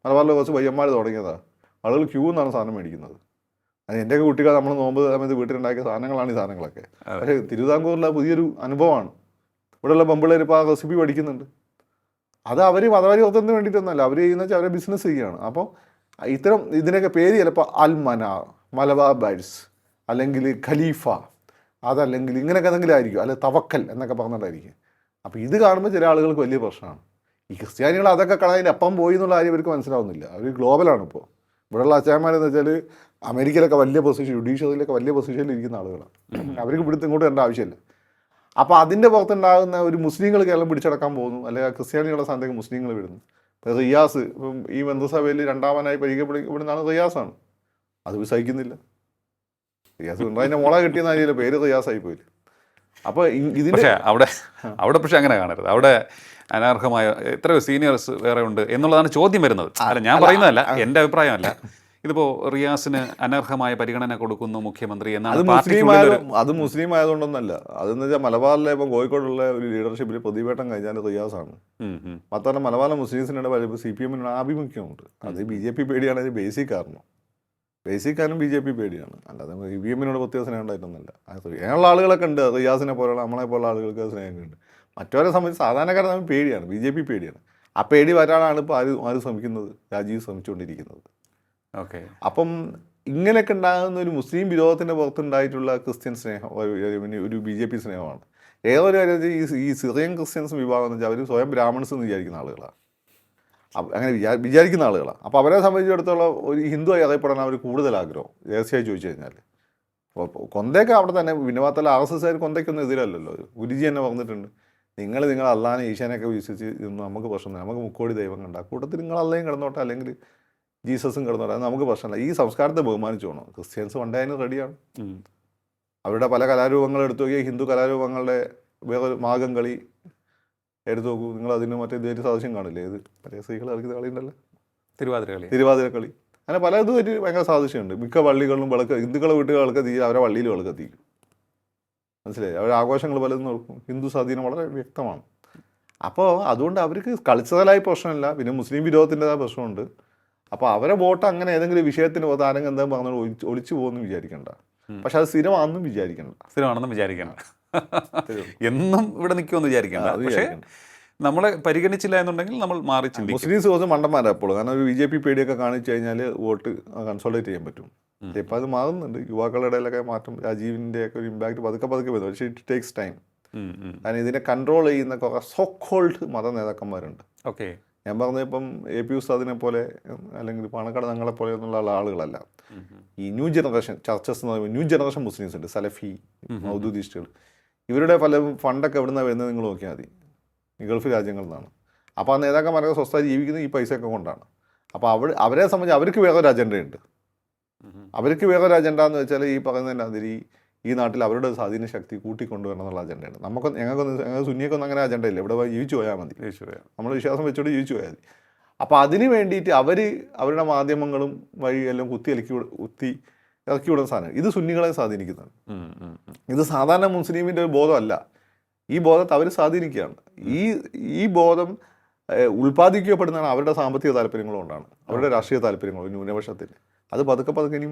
മലബാറിലെ കുറച്ച് പയ്യന്മാർ തുടങ്ങിയതാണ്. ആളുകൾ ക്യൂ എന്നാണ് സാധനം മേടിക്കുന്നത്. അത് എൻ്റെയൊക്കെ കുട്ടികൾ നമ്മൾ നോമ്പ് സമയത്ത് വീട്ടിലുണ്ടാക്കിയ സാധനങ്ങളാണ് ഈ സാധനങ്ങളൊക്കെ. പക്ഷേ തിരുവിതാംകൂറിലെ പുതിയൊരു അനുഭവമാണ്. ഇവിടെയുള്ള പെമ്പിള്ളേർ ഇപ്പോൾ ആ റെസിപ്പി പഠിക്കുന്നുണ്ട്. അത് അവർ മതപരിവർത്തനത്തിന് വേണ്ടിയിട്ടൊന്നുമല്ല, അവർ ചെയ്യുന്ന വെച്ചാൽ അവരെ ബിസിനസ് ചെയ്യുകയാണ്. അപ്പോൾ ഇത്തരം ഇതിനൊക്കെ പേര് ചിലപ്പോൾ അൽമനാർ, മലബാർ ബൈറ്റ്സ്, അല്ലെങ്കിൽ ഖലീഫ, അതല്ലെങ്കിൽ ഇങ്ങനെയൊക്കെ എന്തെങ്കിലും ആയിരിക്കും, അല്ലെങ്കിൽ തവക്കൽ എന്നൊക്കെ പറഞ്ഞിട്ടായിരിക്കും. അപ്പോൾ ഇത് കാണുമ്പോൾ ചില ആളുകൾക്ക് വലിയ പ്രശ്നമാണ്. ഈ ക്രിസ്ത്യാനികൾ അതൊക്കെ കളഞ്ഞതിൻ്റെ അപ്പം പോയി എന്നുള്ള കാര്യം ഇവർക്ക് മനസ്സിലാവുന്നില്ല. അവർ ഗ്ലോബലാണ്. ഇപ്പോൾ ഇവിടെയുള്ള അച്ചായന്മാരെന്ന് വെച്ചാൽ അമേരിക്കയിലൊക്കെ വലിയ പൊസിഷൻ, ജുഡീഷ്യറിയിലൊക്കെ വലിയ പൊസിഷനിൽ ഇരിക്കുന്ന ആളുകളാണ്. അവർക്ക് ഇവിടുത്തെ ഇങ്ങോട്ട് വരേണ്ട ആവശ്യമില്ല. അപ്പോൾ അതിൻ്റെ പുറത്തുണ്ടാകുന്ന ഒരു മുസ്ലിങ്ങൾ കേരളം പിടിച്ചടക്കാൻ പോകുന്നു, അല്ലെങ്കിൽ ക്രിസ്ത്യാനികളുടെ സ്ഥാനത്തേക്ക് മുസ്ലിങ്ങൾ വിടുന്നു. ഇപ്പോൾ റിയാസ് ഇപ്പം ഈ മന്ത്രിസഭയിൽ രണ്ടാമനായി പരിഗണിക്കപ്പെടുന്നതാണ് റിയാസാണ്. അത് സഹിക്കുന്നില്ല. റിയാസ് പിണറായിൻ്റെ മോളെ കിട്ടിയെന്ന കാര്യമില്ല, പേര് റിയാസായി പോയില്ല. അപ്പോൾ ഇതിൻ്റെ പക്ഷേ അവിടെ പക്ഷേ അങ്ങനെ കാണരുത്. അവിടെ അനർഹമായ എത്രയോ സീനിയേഴ്സ് വേറെ ഉണ്ട് എന്നുള്ളതാണ് ചോദ്യം വരുന്നത്. അല്ല, ഞാൻ പറയുന്നതല്ല, എൻ്റെ അഭിപ്രായമല്ല. ഇതിപ്പോൾ റിയാസിന് അനർഹമായ പരിഗണന കൊടുക്കുന്നു മുഖ്യമന്ത്രി എന്നാണ് അത് മുസ്ലിം ആയതുകൊണ്ടൊന്നല്ല. അതെന്ന് വെച്ചാൽ മലബാറിലെ ഇപ്പം കോഴിക്കോടുള്ള ഒരു ലീഡർഷിപ്പിൽ പ്രതിപേട്ടം കഴിഞ്ഞാൽ റിയാസാണ്. മാത്രമല്ല മലബാറിലെ മുസ്ലിംസിനുടെ CPM ആഭിമുഖ്യമുണ്ട്. അത് BJP പേടിയാണ് അതിന് ബേസിക് കാരണം. ബേസിക് കാരണം BJP പേടിയാണ്, അല്ലാതെ CPM പ്രത്യേക സ്നേഹം ഉണ്ടായിട്ടൊന്നുമില്ല. സ്നേഹമുള്ള ആളുകളൊക്കെ ഉണ്ട്, റിയാസിനെ പോലുള്ള നമ്മളെ പോലുള്ള ആളുകൾക്ക് സ്നേഹമൊക്കെ ഉണ്ട്. മറ്റവരെ സംബന്ധിച്ച് സാധാരണക്കാരെ നമ്മൾ പേടിയാണ്, BJP പേടിയാണ്. ആ പേടി വരാനാണ് ഇപ്പോൾ ആരും ശ്രമിക്കുന്നത്, രാജീവ് ശ്രമിച്ചുകൊണ്ടിരിക്കുന്നത്. ഓക്കെ. അപ്പം ഇങ്ങനെയൊക്കെ ഉണ്ടാകുന്ന ഒരു മുസ്ലിം വിരോധത്തിൻ്റെ പുറത്തുണ്ടായിട്ടുള്ള ക്രിസ്ത്യൻ സ്നേഹം ഒരു BJP സ്നേഹമാണ്. ഏതൊരു കാര്യത്തിൽ ഈ സിറിയൻ ക്രിസ്ത്യൻസ് വിഭാഗം എന്ന് വെച്ചാൽ അവർ സ്വയം ബ്രാഹ്മൺസ് എന്ന് വിചാരിക്കുന്ന ആളുകളാണ്, അങ്ങനെ വിചാരിക്കുന്ന ആളുകളാണ്. അപ്പോൾ അവരെ സംബന്ധിച്ചിടത്തോളം ഒരു ഹിന്ദു ആയി അറിയപ്പെടാൻ അവർ കൂടുതൽ ആഗ്രഹം, രഹസ്യമായി ചോദിച്ചു കഴിഞ്ഞാൽ. അപ്പോൾ കൊന്തയൊക്കെ അവിടെ തന്നെ, പിന്നെ മാത്രമല്ല RSS കൊന്തയ്ക്കൊന്നും എതിരല്ലല്ലോ. ഗുരുജി തന്നെ പറഞ്ഞിട്ടുണ്ട്, നിങ്ങൾ അള്ളാനെ ഈശാനെയൊക്കെ വിശ്വസിച്ച് നമുക്ക് പ്രശ്നമില്ല, നമുക്ക് മുക്കോടി ദൈവം കണ്ട കൂട്ടത്തിൽ നിങ്ങൾ അള്ളയും കിടന്നോട്ടെ, അല്ലെങ്കിൽ ജീസസും കിടന്നോട്ടെ, അത് നമുക്ക് പ്രശ്നമില്ല. ഈ സംസ്കാരത്തെ ബഹുമാനിച്ചു പോകണം. ക്രിസ്ത്യൻസ് പണ്ടേ അതിന് റെഡിയാണ്. അവരുടെ പല കലാരൂപങ്ങൾ എടുത്തു നോക്കിയാൽ ഹിന്ദു കലാരൂപങ്ങളുടെ വേറൊരു മാഗം കളി എടുത്തു നോക്കൂ നിങ്ങൾ, അതിന് മറ്റേ ഇതുമായിട്ട് സാദൃശ്യം കാണില്ലേ? ഇത് മറ്റേ സ്ത്രീകൾ കളിക്കുന്ന കളി ഉണ്ടല്ലോ, തിരുവാതിര കളി. അങ്ങനെ പല ഇതുമായിട്ട് ഭയങ്കര സാദൃശ്യമുണ്ട്. മിക്ക പള്ളികളിലും ഹിന്ദുക്കളെ വീട്ടുകളൊക്കെ അവരെ പള്ളിയിൽ വിളക്കെത്തിക്കും. മനസ്സിലായി? അവരുടെ ആഘോഷങ്ങൾ പലതും നോക്കും. ഹിന്ദു സ്വാധീനം വളരെ വ്യക്തമാണ്. അപ്പോൾ അതുകൊണ്ട് അവർക്ക് കൾച്ചറലായി പ്രശ്നമില്ല, പിന്നെ മുസ്ലിം വിരോധത്തിൻ്റെതായ പ്രശ്നമുണ്ട്. അപ്പോൾ അവരെ വോട്ട് അങ്ങനെ ഏതെങ്കിലും വിഷയത്തിന് പുറത്ത് ആരെങ്കിലും എന്തെങ്കിലും പറഞ്ഞാൽ ഒളിച്ചു പോകുന്നു വിചാരിക്കണ്ട. പക്ഷെ അത് സ്ഥിരമാണെന്നും വിചാരിക്കണ്ട, എന്നും ഇവിടെ നിൽക്കുമെന്ന് വിചാരിക്കണ്ട. പക്ഷേ നമ്മളെ പരിഗണിച്ചില്ല എന്നുണ്ടെങ്കിൽ നമ്മൾ മാറി ചിന്തിക്കും. മുസ്ലിംസ് കുറച്ച് മണ്ടന്മാരാണ് എപ്പോഴും. കാരണം ഒരു BJP പേടിയൊക്കെ കാണിച്ചു കഴിഞ്ഞാൽ വോട്ട് കൺസോൾട്ടേറ്റ് ചെയ്യാൻ പറ്റും. ഇപ്പം അത് മാറുന്നുണ്ട്, യുവാക്കളുടെ ഇടയിലൊക്കെ മാറ്റം, രാജീവിൻ്റെ ഒക്കെ ഒരു ഇമ്പാക്ട് പതുക്കെ വരുന്നു. പക്ഷേ ഇറ്റ് ടേക്സ് ടൈം. കാരണം ഇതിനെ കൺട്രോൾ ചെയ്യുന്ന കുറേ സോ കോൾഡ് മത നേതാക്കന്മാരുണ്ട്. ഓക്കെ. ഞാൻ പറഞ്ഞത് ഇപ്പം AP ഉസ്താദിനെ പോലെ അല്ലെങ്കിൽ പാണക്കാട് ഞങ്ങളെ പോലെ ഒന്നുള്ള ആളുകളല്ല. ഈ ന്യൂ ജനറേഷൻ ചർച്ചസ് എന്ന് പറയുമ്പോൾ ന്യൂ ജനറേഷൻ മുസ്ലിംസ് ഉണ്ട്, സലഫി മൗദൂദിസ്റ്റുകൾ. ഇവരുടെ പല ഫണ്ടൊക്കെ എവിടെ നിന്നാണ് വരുന്നത് നിങ്ങൾ നോക്കിയാൽ മതി, ഈ ഗൾഫ് രാജ്യങ്ങളിൽ നിന്നാണ്. അപ്പോൾ ആ നേതാക്കന്മാരൊക്കെ സ്വസ്ഥമായി ജീവിക്കുന്നത് ഈ പൈസയൊക്കെ കൊണ്ടാണ്. അപ്പോൾ അവരെ സംബന്ധിച്ച് അവർക്ക് വേറൊരു അജണ്ടയുണ്ട്. അവർക്ക് വേറൊരു അജണ്ട എന്ന് വെച്ചാൽ ഈ പറയുന്നതിൻ്റെ അതിരി ഈ നാട്ടിൽ അവരുടെ സ്വാധീന ശക്തി കൂട്ടിക്കൊണ്ടുവരണം എന്നുള്ള അജണ്ടയാണ്. ഞങ്ങൾ സുന്നിയൊക്കൊന്നും അങ്ങനെ അജണ്ട ഇല്ല. ഇവിടെ ജീവിച്ചു പോയാൽ മതി, നമ്മൾ വിശ്വാസം വെച്ചോണ്ട് ജീവിച്ചു പോയാൽ മതി. അപ്പോൾ അതിന് വേണ്ടിയിട്ട് അവരുടെ മാധ്യമങ്ങളും വഴി എല്ലാം കുത്തി ഇറക്കി വിടുന്ന സാധനം ഇത് സുന്നികളെ സ്വാധീനിക്കുന്നതാണ്. ഇത് സാധാരണ മുസ്ലിമിൻ്റെ ഒരു ബോധമല്ല. ഈ ബോധത്തെ അവർ സ്വാധീനിക്കുകയാണ്. ഈ ബോധം ഉൽപ്പാദിക്കപ്പെടുന്നതാണ് അവരുടെ സാമ്പത്തിക താല്പര്യങ്ങളുകൊണ്ടാണ്, അവരുടെ രാഷ്ട്രീയ താല്പര്യങ്ങൾ ന്യൂനപക്ഷത്തിൽ. അത് പതുക്കെ ഇനി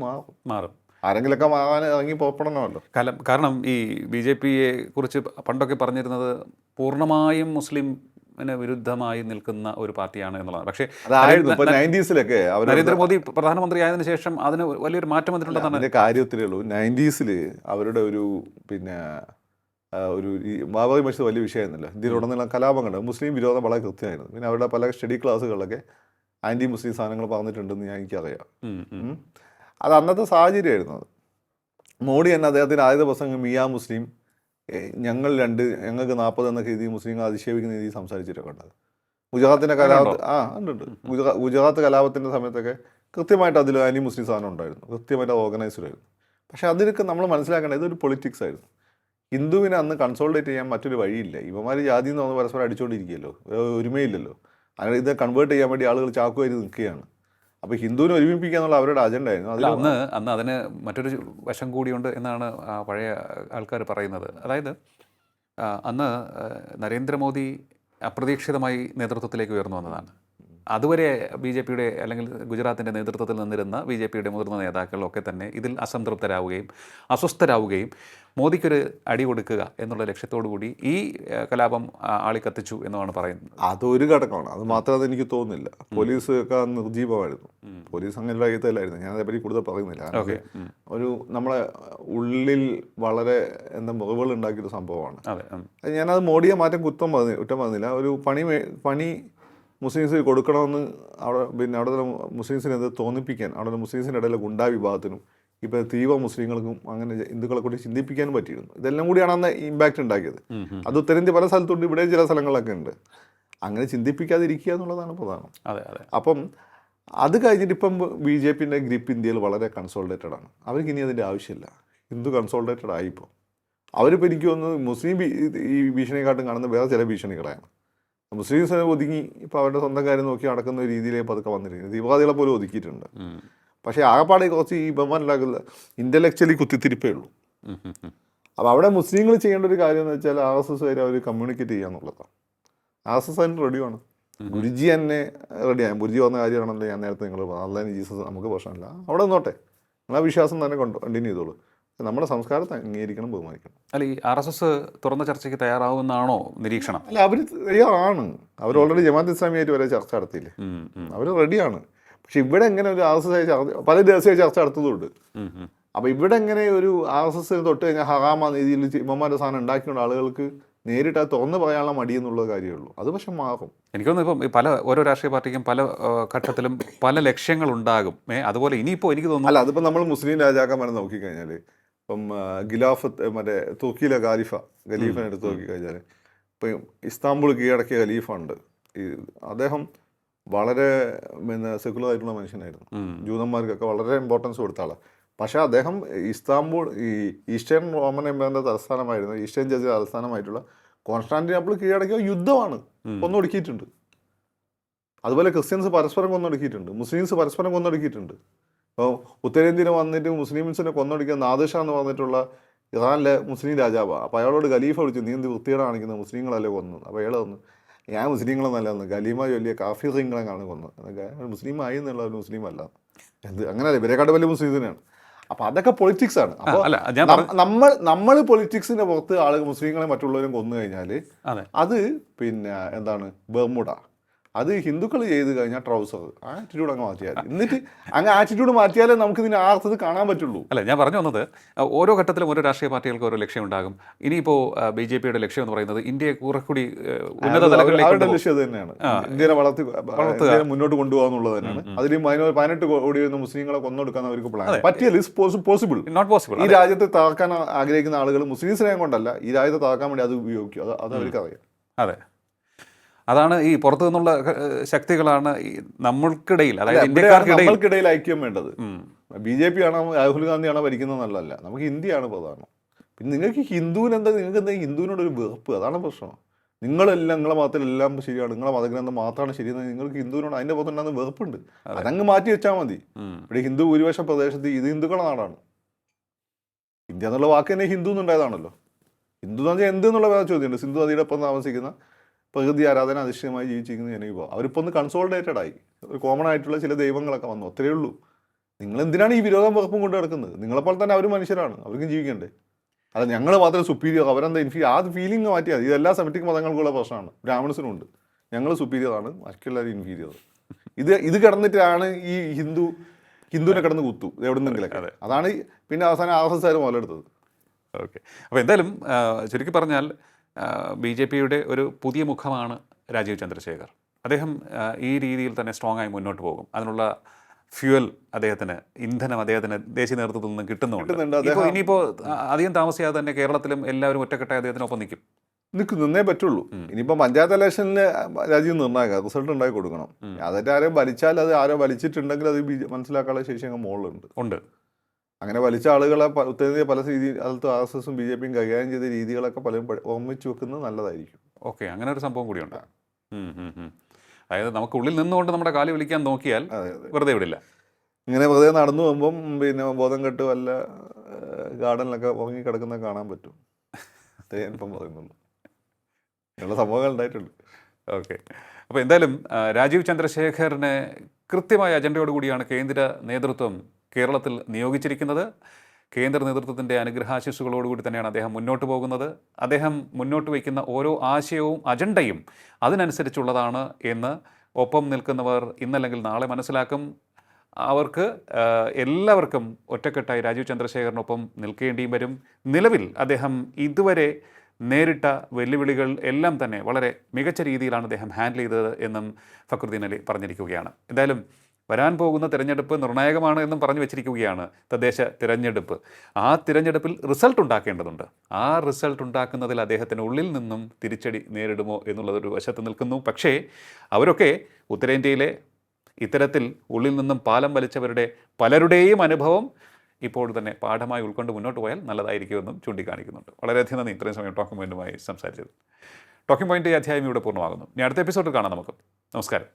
മാറും. ആരെങ്കിലൊക്കെ മാറാൻ ഇറങ്ങി പുറപ്പെടണമല്ലോ. കാരണം ഈ BJPയെ കുറിച്ച് പണ്ടൊക്കെ പറഞ്ഞിരുന്നത് പൂർണ്ണമായും മുസ്ലിമിന് വിരുദ്ധമായി നിൽക്കുന്ന ഒരു പാർട്ടിയാണ് എന്നുള്ളതാണ്. പക്ഷേ നരേന്ദ്രമോദി പ്രധാനമന്ത്രി ആയതിനു ശേഷം അതിന് വലിയൊരു മാറ്റം വന്നിട്ടുണ്ടെന്നാണ് അതിൻ്റെ കാര്യത്തിലേ ഉള്ളൂ. 90s അവരുടെ ഒരു ബാബറി മസ്ജിദ് വലിയ വിഷയമായിരുന്നില്ല. ഇതിലുടനീളം കലാപങ്ങൾ, മുസ്ലിം വിരോധം വളരെ കൃത്യമായിരുന്നു. പിന്നെ അവരുടെ പല സ്റ്റഡി ക്ലാസ്സുകളിലൊക്കെ ആൻറ്റി മുസ്ലിം സാധനങ്ങൾ പറഞ്ഞിട്ടുണ്ടെന്ന് എനിക്കറിയാം. അത് അന്നത്തെ സാഹചര്യമായിരുന്നു. അത് മോഡി തന്നെ അദ്ദേഹത്തിൻ്റെ ആദ്യത്തെ പ്രസംഗം മിയാ മുസ്ലിം, ഞങ്ങൾക്ക് 40 എന്നൊക്കെ രീതി മുസ്ലിങ്ങൾ അധിക്ഷേപിക്കുന്ന രീതി സംസാരിച്ചിട്ടൊക്കെ ഉണ്ടാകും. ഗുജറാത്തിൻ്റെ ഉണ്ട്. ഗുജറാത്ത് കലാപത്തിൻ്റെ സമയത്തൊക്കെ കൃത്യമായിട്ട് അതിൽ ആൻറ്റി മുസ്ലിം സാധനം ഉണ്ടായിരുന്നു, കൃത്യമായിട്ട് ഓർഗനൈസ്ഡ് ആയിരുന്നു. പക്ഷെ അതിലൊക്കെ നമ്മൾ മനസ്സിലാക്കേണ്ടത് ഇതൊരു പൊളിറ്റിക്സ് ആയിരുന്നു. ഹിന്ദുവിനെ അന്ന് കൺസോൾട്ടേറ്റ് ചെയ്യാൻ മറ്റൊരു വഴിയില്ല. ഇവന്മാർ ജാതി എന്ന് പറഞ്ഞ് പരസ്പരം അടിച്ചുകൊണ്ടിരിക്കുകയല്ലോ, ഒരുമയില്ലല്ലോ. അങ്ങനെ ഇത് കൺവേർട്ട് ചെയ്യാൻ വേണ്ടി ആളുകൾ ചാക്കുമാരി നിൽക്കുകയാണ്. അപ്പോൾ ഹിന്ദുവിനെ ഒരുമിപ്പിക്കുക എന്നുള്ള അവരുടെ അജണ്ട ആയിരുന്നു. അന്ന് അതിന് മറ്റൊരു വശം കൂടിയുണ്ട് എന്നാണ് പഴയ ആൾക്കാർ പറയുന്നത്. അതായത് അന്ന് നരേന്ദ്രമോദി അപ്രതീക്ഷിതമായി നേതൃത്വത്തിലേക്ക് ഉയർന്നു വന്നതാണ്. അതുവരെ BJPയുടെ അല്ലെങ്കിൽ ഗുജറാത്തിൻ്റെ നേതൃത്വത്തിൽ നിന്നിരുന്ന BJPയുടെ മുതിർന്ന നേതാക്കളൊക്കെ തന്നെ ഇതിൽ അസംതൃപ്തരാവുകയും അസ്വസ്ഥരാവുകയും മോദിക്കൊരു അടി കൊടുക്കുക എന്നുള്ള ലക്ഷ്യത്തോടു കൂടി ഈ കലാപം ആളിക്കത്തിച്ചു എന്നാണ് പറയുന്നത്. അതൊരു ഘടകമാണ്. അത് മാത്രമേ എനിക്ക് തോന്നുന്നില്ല. പോലീസ് ഒക്കെ നിർജീവമായിരുന്നു. പോലീസ് അങ്ങനെ കഴിയത്തില്ലായിരുന്നു. ഞാൻ അതേപറ്റി കൂടുതൽ പറയുന്നില്ല. ഒരു നമ്മളെ ഉള്ളിൽ വളരെ മുറിവുകൾ ഉണ്ടാക്കിയൊരു സംഭവമാണ്. ഞാനത് മോഡിയെ കുറ്റം പറഞ്ഞില്ല. ഒരു പണി മുസ്ലിംസ് കൊടുക്കണമെന്ന് അവിടെ പിന്നെ അവിടെ മുസ്ലിംസിനെ അത് തോന്നിപ്പിക്കാൻ അവിടെ മുസ്ലിംസിൻ്റെ ഇടയിലെ ഗുണ്ടാ വിഭാഗത്തിനും ഇപ്പോൾ തീവ്ര മുസ്ലിങ്ങൾക്കും അങ്ങനെ ഹിന്ദുക്കളെ കൂടി ചിന്തിപ്പിക്കാനും പറ്റിയിരുന്നു. ഇതെല്ലാം കൂടിയാണ് അന്ന് ഇമ്പാക്റ്റ് ഉണ്ടാക്കിയത്. അത് ഉത്തരേന്ത്യ പല സ്ഥലത്തുണ്ട്, ഇവിടെ ചില സ്ഥലങ്ങളിലൊക്കെ ഉണ്ട്. അങ്ങനെ ചിന്തിപ്പിക്കാതിരിക്കുക എന്നുള്ളതാണ് പ്രധാനം. അതെ അതെ. അപ്പം അത് കഴിഞ്ഞിട്ട് ഇപ്പം BJPൻ്റെ ഗ്രിപ്പ് ഇന്ത്യയിൽ വളരെ കൺസോൾട്ടേറ്റഡ് ആണ്. അവർക്ക് ഇനി അതിൻ്റെ ആവശ്യമില്ല. ഹിന്ദു കൺസോൾട്ടേറ്റഡ് ആയിപ്പോൾ അവരിപ്പോൾ എനിക്ക് തോന്നുന്നു മുസ്ലിം ഈ ഭീഷണിയെക്കാട്ടും കാണുന്ന വേറെ ചില ഭീഷണികളാണ്. മുസ്ലിംസിനെ ഒതുങ്ങി ഇപ്പോൾ അവരുടെ സ്വന്തം കാര്യം നോക്കി നടക്കുന്ന ഒരു രീതിയിലേക്ക് പതുക്കെ വന്നിരിക്കുന്നത്. തീവ്രവാദികളെ പോലും ഒതുക്കിയിട്ടുണ്ട്. പക്ഷേ ആകെപ്പാടെ കുറച്ച് ഈ ബഹുമാനിലാകുന്ന ഇൻ്റലക്ച്വലി കുത്തിത്തിരിപ്പേ ഉള്ളൂ. അപ്പോൾ അവിടെ മുസ്ലിങ്ങൾ ചെയ്യേണ്ട ഒരു കാര്യം എന്ന് വെച്ചാൽ RSS വരെ അവർ കമ്മ്യൂണിക്കേറ്റ് ചെയ്യുക എന്നുള്ളതാണ്. RSS അതിന് റെഡിയാണ്. ഗുരുജി തന്നെ റെഡിയാണ്. ഗുരുജി വന്ന കാര്യമാണല്ലോ ഞാൻ നേരത്തെ നിങ്ങൾ അല്ലാതെ ജീസസ് നമുക്ക് പ്രശ്നമില്ല, അവിടെ നിന്നോട്ടെ, നിങ്ങളാ വിശ്വാസം തന്നെ കണ്ടിന്യൂ ചെയ്തോളൂ. നമ്മുടെ സംസ്കാരത്തെ അംഗീകരിക്കണം, ബഹുമാനിക്കണം. അല്ല, ഈ RSS തുറന്ന ചർച്ചയ്ക്ക് തയ്യാറാവുമെന്നാണോ നിരീക്ഷണം? അല്ല, അവർ തയ്യാറാണ്. അവർ ഓൾറെഡി ജമാഅത്ത് ഇസ്ലാമിയായിട്ട് വരെ ചർച്ച നടത്തിയില്ലേ, അവർ റെഡിയാണ്. പക്ഷെ ഇവിടെ എങ്ങനെ ഒരു RSS പല ദിവസമായി ചർച്ച നടത്തുന്നുണ്ട്. അപ്പോൾ ഇവിടെ എങ്ങനെ ഒരു RSS തൊട്ട് കഴിഞ്ഞാൽ ഹറാമ രീതിയിൽ ഇമ്മമാരുടെ സാധനം ഉണ്ടാക്കിയുള്ള ആളുകൾക്ക് നേരിട്ട് അത് തുറന്ന് പറയാനുള്ള മടി എന്നുള്ള കാര്യമേ ഉള്ളൂ. അത് പക്ഷെ മാറും. എനിക്ക് തോന്നുന്നു ഇപ്പം ഓരോ രാഷ്ട്രീയ പാർട്ടിക്കും പല ഘട്ടത്തിലും പല ലക്ഷ്യങ്ങളുണ്ടാകും. അതുപോലെ ഇനിയിപ്പോൾ എനിക്ക് തോന്നുന്നു, അല്ല, അതിപ്പോൾ നമ്മൾ മുസ്ലിം രാജാക്കന്മാരെ നോക്കിക്കഴിഞ്ഞാൽ ഇപ്പം ഖിലാഫത്ത് മറ്റേ തുർക്കിയിലെ ഖലീഫിനെ എടുത്ത് നോക്കിക്കഴിഞ്ഞാൽ ഇപ്പം ഇസ്താംബുൾ കീഴടക്കിയ ഖലീഫുണ്ട്. അദ്ദേഹം വളരെ പിന്നെ സെക്കുലർ ആയിട്ടുള്ള മനുഷ്യനായിരുന്നു. ജൂതന്മാർക്കൊക്കെ വളരെ ഇമ്പോർട്ടൻസ് കൊടുത്ത ആളാണ്. പക്ഷേ അദ്ദേഹം ഇസ്താംബുൾ ഈ ഈസ്റ്റേൺ റോമൻ എംപയറിൻ്റെ തലസ്ഥാനമായിരുന്നു, ഈസ്റ്റേൺ ജസീറ തലസ്ഥാനമായിട്ടുള്ള കോൺസ്റ്റാന്റിനോപ്പിൾ കീഴടക്കിയ യുദ്ധമാണ്, കൊന്നൊടുക്കിയിട്ടുണ്ട്. അതുപോലെ ക്രിസ്ത്യൻസ് പരസ്പരം കൊന്നൊടുക്കിയിട്ടുണ്ട്, മുസ്ലിംസ് പരസ്പരം കൊന്നൊടുക്കിയിട്ടുണ്ട്. അപ്പോൾ ഉത്തരേന്ത്യയിൽ വന്നിട്ട് മുസ്ലിംസിനെ കൊന്നൊടുക്കിയ നാദിർഷാ എന്ന് പറഞ്ഞിട്ടുള്ള ഇറാനിലെ മുസ്ലിം രാജാവാണ്. അപ്പോൾ അയാളോട് ഖലീഫ വിളിച്ചു, നീ എന്ത് വൃത്തിയോടെ കാണിക്കുന്നത്, മുസ്ലിങ്ങളല്ലേ കൊന്നത്. അപ്പോൾ അയാൾ വന്നു, ഞാൻ മുസ്ലിങ്ങളെന്നല്ല, ഖലീമ ചൊല്ലിയ കാഫിറിങ്ങളെയാണ് കൊന്നത്, മുസ്ലിം ആയി എന്നുള്ള ഒരു മുസ്ലിം അല്ല. എന്ത് അങ്ങനെയല്ല, ഇവരെക്കാട്ട് വലിയ മുസ്ലിം തന്നെയാണ്. അപ്പോൾ അതൊക്കെ പൊളിറ്റിക്സ് ആണ്. അപ്പോൾ നമ്മൾ പൊളിറ്റിക്സിന്റെ പുറത്ത് ആളുകൾ മുസ്ലിങ്ങളെ മറ്റുള്ളവരും കൊന്നു കഴിഞ്ഞാൽ അത് പിന്നെ എന്താണ് ബർമുഡ, അത് ഹിന്ദുക്കൾ ചെയ്ത് കഴിഞ്ഞാൽ ട്രൗസർ, ആറ്റിറ്റ്യൂഡ് അങ്ങ് മാറ്റിയാൽ, എന്നിട്ട് അങ്ങ് ആറ്റിറ്റ്യൂഡ് മാറ്റിയാലേ നമുക്ക് ഇതിന് ആർത്തത് കാണാൻ പറ്റുള്ളൂ. അല്ല, ഞാൻ പറഞ്ഞു വന്നത് ഓരോ ഘട്ടത്തിലും ഓരോ രാഷ്ട്രീയ പാർട്ടികൾക്ക് ഓരോ ലക്ഷ്യം ഉണ്ടാകും. ഇനിയിപ്പോൾ BJPയുടെ ലക്ഷ്യം എന്ന് പറയുന്നത് ഇന്ത്യയെ കുറെക്കൂടി ഉന്നത തലങ്ങളിലേക്ക്, അവരുടെ ലക്ഷ്യം അത് തന്നെയാണ്, ഇന്ത്യനെ വളർത്തി മുന്നോട്ട് കൊണ്ടുപോകാന്നുള്ളത് തന്നെയാണ്. അതിൽ 18 കോടി വരുന്ന മുസ്ലിങ്ങളെ കൊന്നൊടുക്കാൻ അവർക്ക് പ്ലാൻ പറ്റിയല്ല, പോസിബിൾ നോട്ട് പോസിബിൾ. ഈ രാജ്യത്തെ താക്കാൻ ആഗ്രഹിക്കുന്ന ആളുകൾ മുസ്ലിം സ്നേഹം കൊണ്ടല്ല, ഈ രാജ്യത്തെ താക്കാൻ വേണ്ടി അത് ഉപയോഗിക്കും. അത് അവർക്ക് അറിയാം. അതെ, അതാണ് ഈ പുറത്തു നിന്നുള്ള ശക്തികളാണ് നമ്മൾക്കിടയിൽ, അതായത് നമ്മൾക്കിടയിൽ ഐക്യം വേണ്ടത്. BJP ആണോ രാഹുൽ ഗാന്ധിയാണോ ഭരിക്കുന്നത് നല്ലതല്ല, നമുക്ക് ഇന്ത്യയാണ് പ്രധാനം. പിന്നെ നിങ്ങൾക്ക് നിങ്ങൾക്ക് എന്താ ഹിന്ദുവിനോടൊരു വെറുപ്പ്, അതാണ് പ്രശ്നം. നിങ്ങളെല്ലാം നിങ്ങളെ മതത്തിലെല്ലാം ശരിയാണ്, നിങ്ങളെ മതഗ്രന്ഥം മാത്രമാണ് ശരിയെന്ന് നിങ്ങൾക്ക് ഹിന്ദുവിനോട് അതിൻ്റെ പുറത്തുണ്ടാകുന്ന വെറുപ്പുണ്ട്. അതങ്ങ് മാറ്റി വെച്ചാൽ മതി. ഇവിടെ ഹിന്ദു ഭൂരിപക്ഷ പ്രദേശത്ത് ഇത് ഹിന്ദുക്കളുടെ നാടാണ്. ഇന്ത്യ എന്നുള്ള വാക്ക് തന്നെ ഹിന്ദു എന്നുണ്ടായതാണല്ലോ. ഹിന്ദു എന്ന് പറഞ്ഞാൽ എന്ത് എന്നുള്ള വേറെ ചോദ്യമുണ്ട്. സിന്ധു നദിയുടെ ഒപ്പം താമസിക്കുന്ന പ്രകൃതി ആരാധന അധിഷ്ഠിതമായി ജീവിച്ചിരിക്കുന്ന ജനവിഭാഗം അവരിപ്പോൾ ഒന്ന് കൺസോൾട്ടേറ്റഡ് ആയി, ഒരു കോമൺ ആയിട്ടുള്ള ചില ദൈവങ്ങളൊക്കെ വന്നു, അത്രയേ ഉള്ളൂ. നിങ്ങൾ എന്തിനാണ് ഈ വിരോധം വെറുപ്പും കൊണ്ട് നടക്കുന്നത്? നിങ്ങളെപ്പോലെ തന്നെ അവർ മനുഷ്യരാണ്, അവർക്കും ജീവിക്കണ്ടേ. അല്ല ഞങ്ങൾ മാത്രം സുപ്പീരിയർ, അവരെന്താ ആ ഫീലിംഗ് മാറ്റിയാൽ. ഇതെല്ലാ സെമറ്റിക് മതങ്ങൾക്കുള്ള പ്രശ്നമാണ്, ബ്രാഹ്മണസിനും ഉണ്ട്. ഞങ്ങൾ സുപ്പീരിയർ ആണ്, ബാക്കിയുള്ളവർ ഇൻഫീരിയർ. ഇത് കിടന്നിട്ടാണ് ഈ ഹിന്ദുവിനെ കിടന്ന് കുത്തു എവിടെ നിന്നെങ്കിലൊക്കെ. അതാണ് പിന്നെ അവസാനം RSS മുതലെടുത്തത്. ഓക്കെ, അപ്പോൾ എന്തായാലും ചുരുക്കി പറഞ്ഞാൽ BJPയുടെ ഒരു പുതിയ മുഖമാണ് രാജീവ് ചന്ദ്രശേഖർ. അദ്ദേഹം ഈ രീതിയിൽ തന്നെ സ്ട്രോങ് ആയി മുന്നോട്ട് പോകും. അതിനുള്ള ഫ്യൂവൽ അദ്ദേഹത്തിന്, ഇന്ധനം അദ്ദേഹത്തിന് ദേശീയ നേതൃത്വത്തിൽ നിന്ന് കിട്ടുന്നുണ്ട്. ഇനിയിപ്പോൾ അധികം താമസിയാതെ തന്നെ കേരളത്തിലും എല്ലാവരും ഒറ്റക്കെട്ടായി അദ്ദേഹത്തിനൊപ്പം നിന്നേ പറ്റുള്ളൂ. ഇനിയിപ്പോൾ പഞ്ചായത്ത് ഇലക്ഷനിൽ രാജീവ് നിർണ്ണായക റിസൾട്ട് ഉണ്ടാക്കി കൊടുക്കണം. അതായിട്ട് ആരോ വലിച്ചാൽ അത് ആരോ വലിച്ചിട്ടുണ്ടെങ്കിൽ അത് മനസ്സിലാക്കാനുള്ള ശേഷി അങ്ങ് മുകളിലുണ്ട്. അങ്ങനെ വലിച്ച ആളുകളെ ഉത്തരേന്ത്യ പല സ്ഥലത്ത് RSSും BJPയും കൈകാര്യം ചെയ്ത രീതികളൊക്കെ പലരും ഓർമ്മിച്ച് വെക്കുന്നത് നല്ലതായിരിക്കും. ഓക്കെ, അങ്ങനെ ഒരു സംഭവം കൂടിയുണ്ട്. അതായത് നമുക്കുള്ളിൽ നിന്നുകൊണ്ട് നമ്മുടെ കാല് വിളിക്കാൻ നോക്കിയാൽ വെറുതെ വിടില്ല. ഇങ്ങനെ വെറുതെ നടന്നു പോകുമ്പം പിന്നെ ബോധം കെട്ട് വല്ല ഗാർഡനിലൊക്കെ ഉറങ്ങി കിടക്കുന്ന കാണാൻ പറ്റും. അത്രേ ഞാനിപ്പം പറയുന്നുള്ളൂ. ഇങ്ങനെയുള്ള സംഭവങ്ങൾ ഉണ്ടായിട്ടുണ്ട്. ഓക്കെ, അപ്പോൾ എന്തായാലും രാജീവ് ചന്ദ്രശേഖറിനെ കൃത്യമായ അജണ്ടയോടുകൂടിയാണ് കേന്ദ്ര നേതൃത്വം കേരളത്തിൽ നിയോഗിച്ചിരിക്കുന്നത്. കേന്ദ്ര നേതൃത്വത്തിൻ്റെ അനുഗ്രഹാശിസ്സുകളോടുകൂടി തന്നെയാണ് അദ്ദേഹം മുന്നോട്ട് പോകുന്നത്. അദ്ദേഹം മുന്നോട്ട് വയ്ക്കുന്ന ഓരോ ആശയവും അജണ്ടയും അതിനനുസരിച്ചുള്ളതാണ് എന്ന് ഒപ്പം നിൽക്കുന്നവർ ഇന്നല്ലെങ്കിൽ നാളെ മനസ്സിലാക്കും. അവർക്ക് എല്ലാവർക്കും ഒറ്റക്കെട്ടായി രാജീവ് ചന്ദ്രശേഖറിനൊപ്പം നിൽക്കേണ്ടിയും വരും. നിലവിൽ അദ്ദേഹം ഇതുവരെ നേരിട്ട വെല്ലുവിളികൾ എല്ലാം തന്നെ വളരെ മികച്ച രീതിയിലാണ് അദ്ദേഹം ഹാൻഡിൽ ചെയ്തത് എന്നും ഫക്രുദ്ദീൻ അലി പറഞ്ഞിരിക്കുകയാണ്. എന്തായാലും വരാൻ പോകുന്ന തിരഞ്ഞെടുപ്പ് നിർണായകമാണ് എന്നും പറഞ്ഞു വെച്ചിരിക്കുകയാണ് തദ്ദേശ തിരഞ്ഞെടുപ്പ്. ആ തിരഞ്ഞെടുപ്പിൽ റിസൾട്ട് ഉണ്ടാക്കേണ്ടതുണ്ട്. ആ റിസൾട്ട് ഉണ്ടാക്കുന്നതിൽ അദ്ദേഹത്തിന് ഉള്ളിൽ നിന്നും തിരിച്ചടി നേരിടുമോ എന്നുള്ളതൊരു വശത്ത് നിൽക്കുന്നു. പക്ഷേ അവരൊക്കെ ഉത്തരേന്ത്യയിലെ ഇത്തരത്തിൽ ഉള്ളിൽ നിന്നും പാലം വലിച്ചവരുടെ പലരുടെയും അനുഭവം ഇപ്പോൾ തന്നെ പാഠമായി ഉൾക്കൊണ്ട് മുന്നോട്ട് പോയാൽ നല്ലതായിരിക്കുമെന്നും ചൂണ്ടിക്കാണിക്കുന്നുണ്ട്. വളരെയധികം നന്ദി ഇത്രയും സമയം ടോക്കിംഗ് പോയിന്റുമായി സംസാരിച്ചത്. ടോക്കിംഗ് പോയിന്റ് ഈ അധ്യായം ഇവിടെ പൂർണ്ണമാകുന്നു. ഇനി അടുത്ത എപ്പിസോഡിൽ കാണാം നമുക്ക്. നമസ്കാരം.